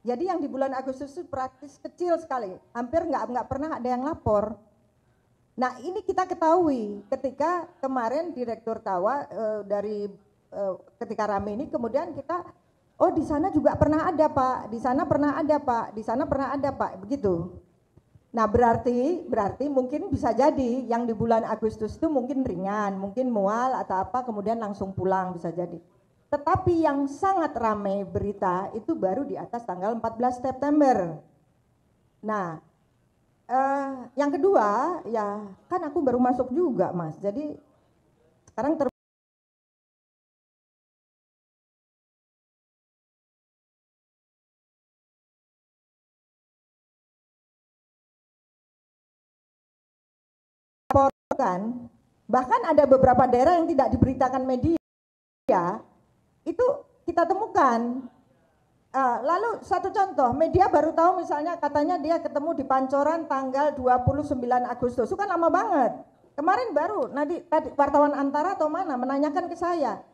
[SPEAKER 2] Jadi yang di bulan Agustus itu praktis kecil sekali, hampir nggak pernah ada yang lapor. Nah ini kita ketahui ketika kemarin Direktur Tawa ketika rame ini kemudian kita, oh di sana juga pernah ada Pak, di sana pernah ada Pak, di sana pernah ada Pak, begitu. Nah berarti mungkin bisa jadi yang di bulan Agustus itu mungkin ringan, mungkin mual atau apa kemudian langsung pulang bisa jadi. Tetapi yang sangat ramai berita itu baru di atas tanggal 14 September. Nah, yang kedua ya kan aku baru masuk juga Mas. Jadi sekarang terlaporkan, bahkan ada beberapa daerah yang tidak diberitakan media. Itu kita temukan. Lalu satu contoh, media baru tahu misalnya katanya dia ketemu di Pancoran tanggal 29 Agustus. Itu kan lama banget. Kemarin baru tadi wartawan Antara atau mana menanyakan ke saya.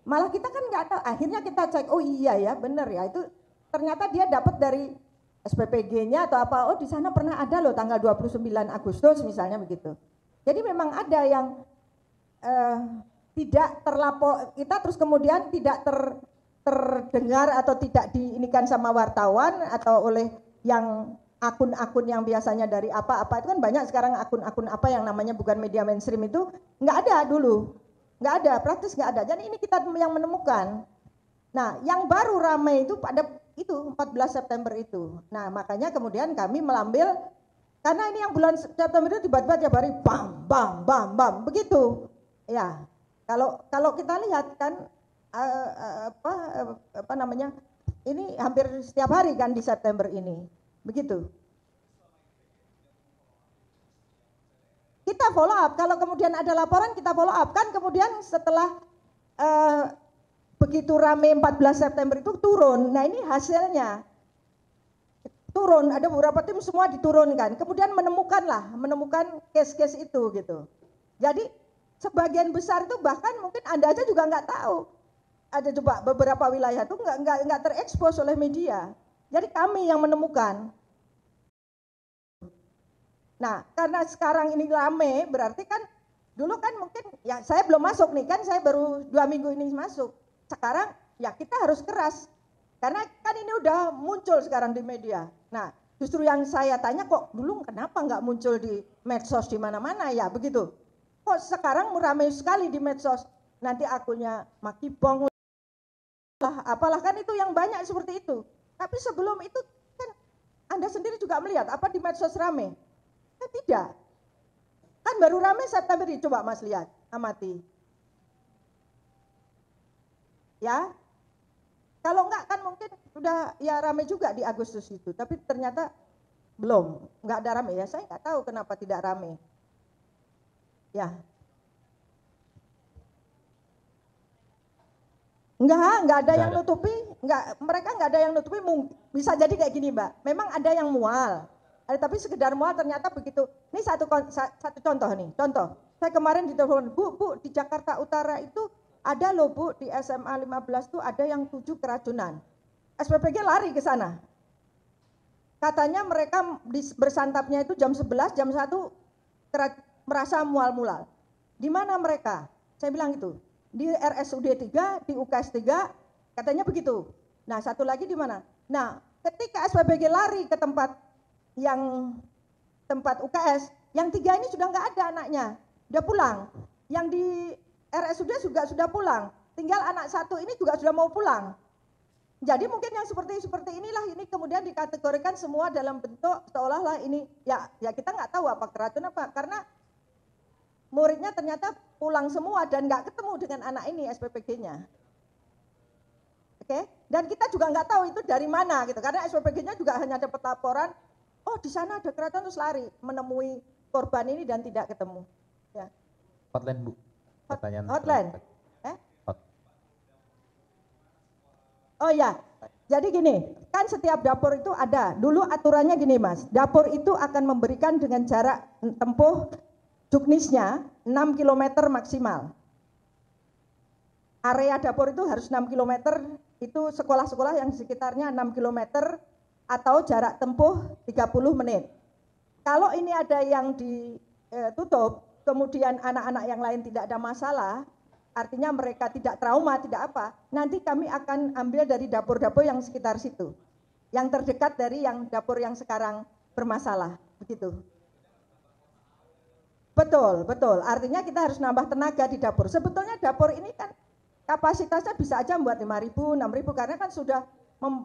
[SPEAKER 2] Malah kita kan nggak tahu, akhirnya kita cek, oh iya ya benar ya, itu ternyata dia dapat dari SPPG-nya atau apa, oh di sana pernah ada loh tanggal 29 Agustus misalnya begitu. Jadi memang ada yang tidak terlapor, kita terus kemudian tidak terdengar atau tidak diinikan sama wartawan atau oleh yang akun-akun yang biasanya dari apa-apa, itu kan banyak sekarang akun-akun apa yang namanya bukan media mainstream itu nggak ada dulu, nggak ada, praktis nggak ada. Jadi ini kita yang menemukan. Nah yang baru ramai itu pada itu 14 September itu. Nah makanya kemudian kami melambil, karena ini yang bulan September itu tiba-tiba tiap hari bam bam bam bam begitu. Ya, kalau kita lihat kan apa namanya, ini hampir setiap hari kan di September ini, begitu. Kita follow up, kalau kemudian ada laporan kita follow up, kan kemudian setelah begitu rame 14 September itu turun, nah ini hasilnya turun, ada beberapa tim semua diturunkan, kemudian menemukan case-case itu gitu. Jadi sebagian besar itu bahkan mungkin Anda aja juga nggak tahu. Ada coba beberapa wilayah itu nggak terekspos oleh media. Jadi kami yang menemukan. Nah, karena sekarang ini rame, berarti kan dulu kan mungkin ya saya belum masuk nih, kan saya baru 2 minggu ini masuk. Sekarang ya kita harus keras. Karena kan ini udah muncul sekarang di media. Nah, justru yang saya tanya kok dulu kenapa nggak muncul di medsos di mana-mana ya begitu. Kok sekarang ramai sekali di medsos, nanti akunnya Maki Bong, apalah kan itu yang banyak seperti itu. Tapi sebelum itu kan Anda sendiri juga melihat apa di medsos ramai? Kan tidak. Kan baru ramai September ini, coba Mas lihat, amati. Ya, kalau enggak kan mungkin udah ya ramai juga di Agustus itu, tapi ternyata belum, enggak ada ramai ya, saya enggak tahu kenapa tidak ramai. Ya. Enggak ada yang nutupi, mereka enggak ada yang nutupi, bisa jadi kayak gini Mbak, memang ada yang mual, tapi sekedar mual ternyata begitu. Ini satu contoh nih, saya kemarin ditelepon, Bu, di Jakarta Utara itu ada loh Bu, di SMA 15 tuh ada yang 7 keracunan, SPPG lari ke sana. Katanya mereka bersantapnya itu jam 11, jam 1 merasa mual-mual. Di mana mereka? Saya bilang itu di RSUD 3, di UKS 3, katanya begitu. Nah, satu lagi di mana? Nah, ketika SPBG lari ke tempat UKS, yang 3 ini sudah nggak ada anaknya, udah pulang. Yang di RSUD juga sudah pulang, tinggal anak 1 ini juga sudah mau pulang. Jadi mungkin yang seperti inilah ini kemudian dikategorikan semua dalam bentuk seolah-olah ini ya kita nggak tahu apa keracunan apa, karena muridnya ternyata pulang semua dan nggak ketemu dengan anak ini SPPG-nya. Oke? Dan kita juga nggak tahu itu dari mana gitu, karena SPPG-nya juga hanya dapat laporan, oh di sana ada keracunan terus lari menemui korban ini dan tidak ketemu. Ya.
[SPEAKER 1] Hotline Bu. Pertanyaan
[SPEAKER 2] hotline. Oh ya, jadi gini, kan setiap dapur itu ada, dulu aturannya gini Mas, dapur itu akan memberikan dengan jarak tempuh juknisnya 6 km maksimal. Area dapur itu harus 6 km, itu sekolah-sekolah yang di sekitarnya 6 km atau jarak tempuh 30 menit. Kalau ini ada yang ditutup, kemudian anak-anak yang lain tidak ada masalah, artinya mereka tidak trauma, tidak apa, nanti kami akan ambil dari dapur-dapur yang sekitar situ, yang terdekat dari yang dapur yang sekarang bermasalah, begitu. Betul, artinya kita harus nambah tenaga di dapur. Sebetulnya dapur ini kan kapasitasnya bisa aja buat 5.000, 6.000, karena kan sudah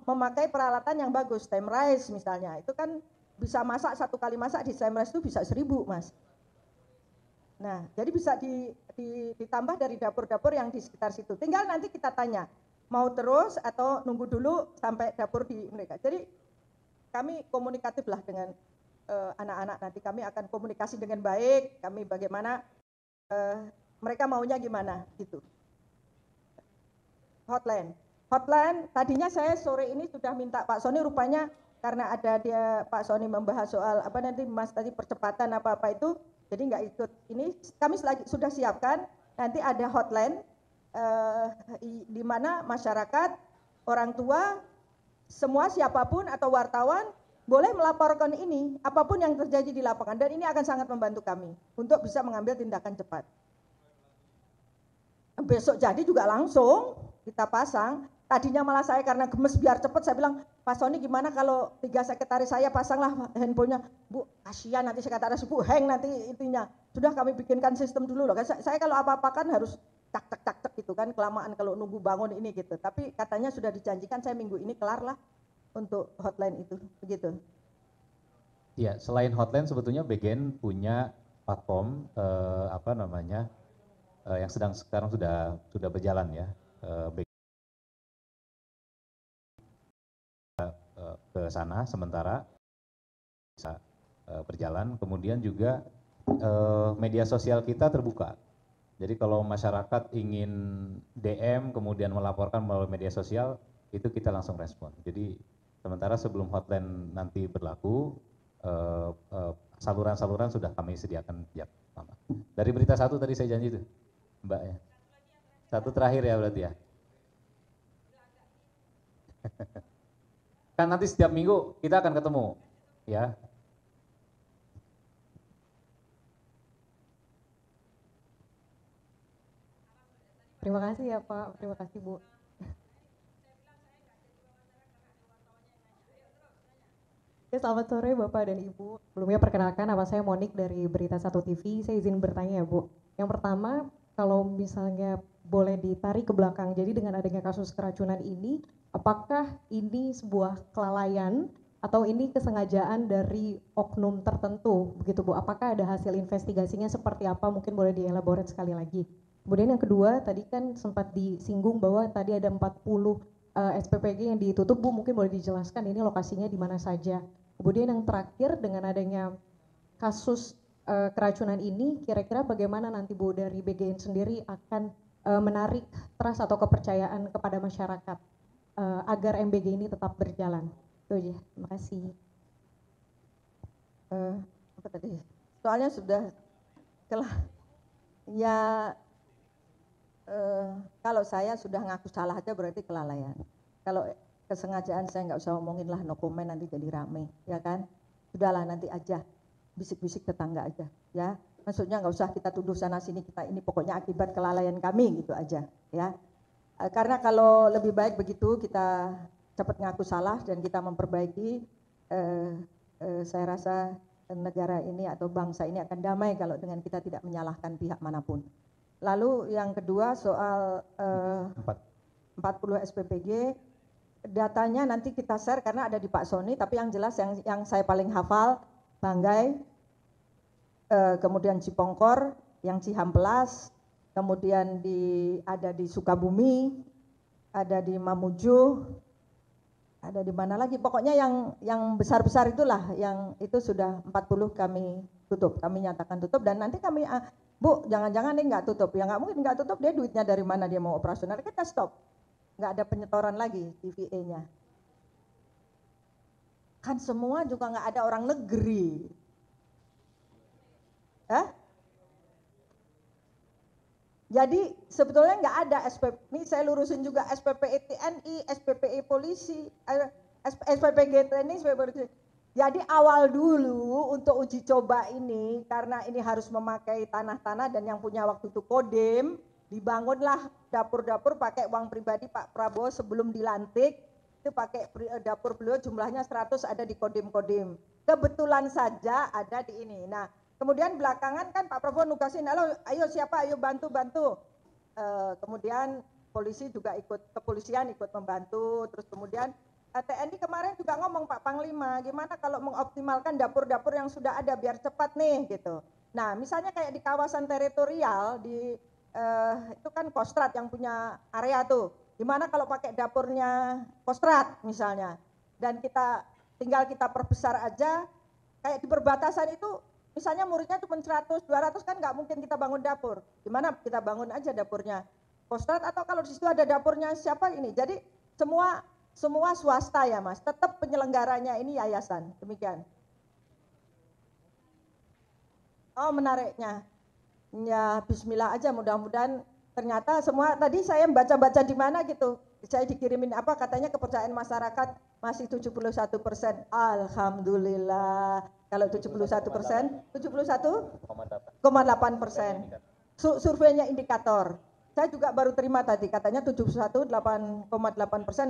[SPEAKER 2] memakai peralatan yang bagus, steam rice misalnya, itu kan bisa masak, 1 kali masak di steam rice itu bisa 1.000 Mas. Nah, jadi bisa ditambah dari dapur-dapur yang di sekitar situ. Tinggal nanti kita tanya, mau terus atau nunggu dulu sampai dapur di mereka. Jadi kami komunikatif lah dengan anak-anak, nanti kami akan komunikasi dengan baik, kami bagaimana mereka maunya gimana gitu. Hotline, tadinya saya sore ini sudah minta Pak Sony, rupanya karena ada Pak Sony membahas soal apa nanti Mas tadi percepatan apa-apa itu, jadi nggak ikut. Ini kami sudah siapkan, nanti ada hotline di mana masyarakat, orang tua, semua siapapun atau wartawan boleh melaporkan ini, apapun yang terjadi di lapangan, dan ini akan sangat membantu kami untuk bisa mengambil tindakan cepat. Besok jadi juga langsung kita pasang. Tadinya malah saya karena gemes biar cepat, saya bilang, Pak Sony gimana kalau 3 sekretaris saya pasanglah handphonenya. Bu, kasihan nanti sekretaris Bu hang nanti itunya. Sudah kami bikinkan sistem dulu loh. Saya kalau apa-apa kan harus cak gitu kan, kelamaan kalau nunggu bangun ini gitu. Tapi katanya sudah dijanjikan saya minggu ini kelar lah untuk hotline itu, begitu.
[SPEAKER 1] Ya, selain hotline sebetulnya BGN punya platform yang sekarang sudah berjalan ya. Ke sana sementara bisa berjalan. Kemudian juga media sosial kita terbuka. Jadi kalau masyarakat ingin DM kemudian melaporkan melalui media sosial, itu kita langsung respon. Jadi sementara sebelum hotline nanti berlaku, saluran-saluran sudah kami sediakan sejak lama. Dari berita 1 tadi saya janji itu, Mbak ya. 1 terakhir ya berarti ya. Kan nanti setiap minggu kita akan ketemu, ya.
[SPEAKER 9] Terima kasih ya Pak, terima kasih Bu. Ya, selamat sore Bapak dan Ibu. Sebelumnya perkenalkan, nama saya Monik dari Berita 1 TV. Saya izin bertanya ya Bu. Yang pertama, kalau misalnya boleh ditarik ke belakang, jadi dengan adanya kasus keracunan ini, apakah ini sebuah kelalaian atau ini kesengajaan dari oknum tertentu, begitu Bu? Apakah ada hasil investigasinya seperti apa? Mungkin boleh dielaborate sekali lagi. Kemudian yang kedua, tadi kan sempat disinggung bahwa tadi ada 40 SPPG yang ditutup, Bu, mungkin boleh dijelaskan ini lokasinya di mana saja. Kemudian yang terakhir, dengan adanya kasus keracunan ini, kira-kira bagaimana nanti Bu dari BGN sendiri akan menarik trust atau kepercayaan kepada masyarakat agar MBG ini tetap berjalan? Itu aja, terima kasih.
[SPEAKER 2] Apa tadi? Soalnya sudah kalau saya sudah ngaku salah aja berarti kelalaian. Kalau kesengajaan saya nggak usah ngomongin lah, no comment, nanti jadi rame, ya kan? Sudahlah nanti aja, bisik-bisik tetangga aja, ya. Maksudnya nggak usah kita tuduh sana sini, kita ini pokoknya akibat kelalaian kami gitu aja, ya. Karena kalau lebih baik begitu kita cepat ngaku salah dan kita memperbaiki, saya rasa negara ini atau bangsa ini akan damai kalau dengan kita tidak menyalahkan pihak manapun. Lalu yang kedua soal 40 SPPG, datanya nanti kita share karena ada di Pak Sony, tapi yang jelas yang saya paling hafal, Banggai, kemudian Cipongkor, yang Cihampelas, kemudian ada di Sukabumi, ada di Mamuju, ada di mana lagi, pokoknya yang besar-besar itulah, yang itu sudah 40 kami tutup, kami nyatakan tutup, dan nanti kami, Bu, jangan-jangan ini nggak tutup, ya nggak mungkin nggak tutup, dia duitnya dari mana dia mau operasional, kita stop, nggak ada penyetoran lagi TVA-nya. Kan semua juga nggak ada orang negeri. Jadi sebetulnya nggak ada SPP, ini saya lurusin juga SPPE TNI, SPPE polisi, SPPG TNI, SPPG polisi. Jadi awal dulu untuk uji coba ini, karena ini harus memakai tanah-tanah dan yang punya waktu itu Kodim, dibangunlah dapur-dapur pakai uang pribadi Pak Prabowo sebelum dilantik, itu pakai dapur beliau jumlahnya 100 ada di Kodim-Kodim. Kebetulan saja ada di ini. Nah, kemudian belakangan kan Pak Prabowo nugasin, halo ayo siapa, ayo bantu. Kemudian polisi juga kepolisian ikut membantu, terus kemudian TNI kemarin juga ngomong Pak Panglima, gimana kalau mengoptimalkan dapur-dapur yang sudah ada biar cepat nih gitu. Nah misalnya kayak di kawasan teritorial, itu kan Kostrad yang punya area tuh, gimana kalau pakai dapurnya Kostrad misalnya, dan tinggal kita perbesar aja, kayak di perbatasan itu, misalnya muridnya cuma 100, 200 kan nggak mungkin kita bangun dapur, gimana kita bangun aja dapurnya Kostrad, atau kalau di situ ada dapurnya siapa ini, jadi semua swasta ya Mas, tetap penyelenggaranya ini yayasan, demikian. Oh menariknya, ya bismillah aja, mudah-mudahan ternyata semua tadi saya baca-baca di mana gitu, saya dikirimin apa katanya kepercayaan masyarakat masih 71%. Alhamdulillah. Kalau 71%, 71,8%. Surveinya indikator. Saya juga baru terima tadi katanya 71,8%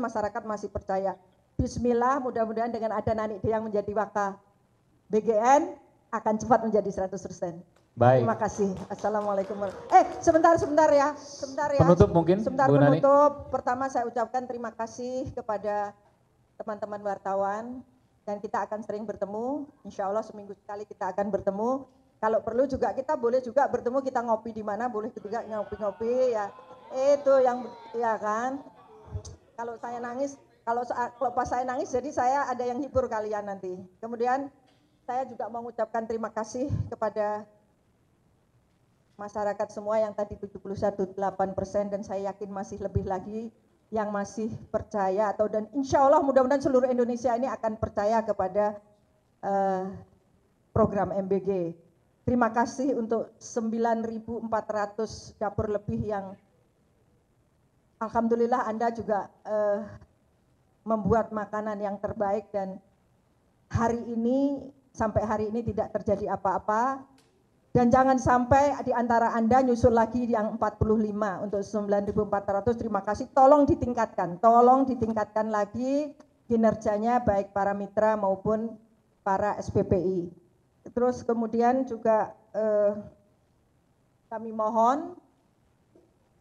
[SPEAKER 2] masyarakat masih percaya. Bismillah, mudah-mudahan dengan ada Nanik yang menjadi waka BGN akan cepat menjadi 100%.
[SPEAKER 1] Baik.
[SPEAKER 2] Terima kasih. Assalamualaikum. Sebentar ya.
[SPEAKER 1] Penutup mungkin,
[SPEAKER 2] Sebentar
[SPEAKER 1] Bu Nani.
[SPEAKER 2] penutup. Pertama saya ucapkan terima kasih kepada teman-teman wartawan dan kita akan sering bertemu. Insya Allah seminggu sekali kita akan bertemu. Kalau perlu juga kita boleh juga bertemu, kita ngopi di mana, boleh juga ngopi-ngopi ya. Itu yang ya kan. Kalau saya nangis, kalau pas saya nangis jadi saya ada yang hibur kalian nanti. Kemudian saya juga mengucapkan terima kasih kepada masyarakat semua yang tadi 71,8% dan saya yakin masih lebih lagi yang masih percaya dan insya Allah mudah-mudahan seluruh Indonesia ini akan percaya kepada program MBG. Terima kasih untuk 9.400 dapur lebih yang alhamdulillah Anda juga membuat makanan yang terbaik dan sampai hari ini tidak terjadi apa-apa. Dan jangan sampai di antara Anda nyusul lagi yang 45 untuk 9.400, terima kasih. Tolong ditingkatkan lagi kinerjanya baik para mitra maupun para SPPI. Terus kemudian juga kami mohon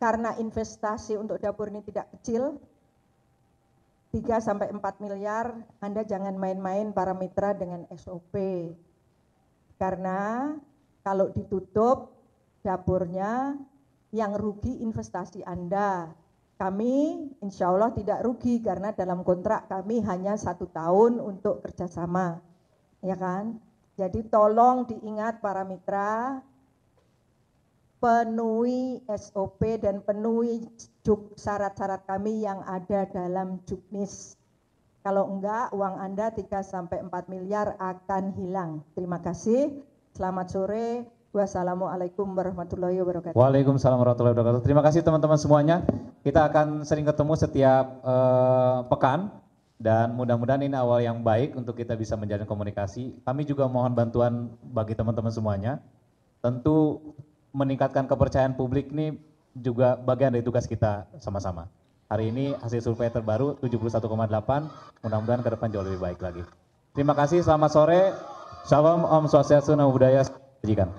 [SPEAKER 2] karena investasi untuk dapur ini tidak kecil, 3-4 miliar, Anda jangan main-main para mitra dengan SOP. Karena kalau ditutup dapurnya, yang rugi investasi Anda. Kami insya Allah tidak rugi karena dalam kontrak kami hanya 1 tahun untuk kerjasama. Ya kan? Jadi tolong diingat para mitra, penuhi SOP dan penuhi syarat-syarat kami yang ada dalam Juknis. Kalau enggak, uang Anda 3-4 miliar akan hilang. Terima kasih. Selamat sore. Wassalamualaikum warahmatullahi wabarakatuh.
[SPEAKER 1] Waalaikumsalam warahmatullahi wabarakatuh. Terima kasih teman-teman semuanya. Kita akan sering ketemu setiap pekan dan mudah-mudahan ini awal yang baik untuk kita bisa menjalin komunikasi. Kami juga mohon bantuan bagi teman-teman semuanya. Tentu meningkatkan kepercayaan publik ini juga bagian dari tugas kita sama-sama. Hari ini hasil survei terbaru 71,8, mudah-mudahan ke depan jauh lebih baik lagi. Terima kasih, selamat sore. Shalom, Om Swastiastu, Namo Buddhaya, Salam kebajikan.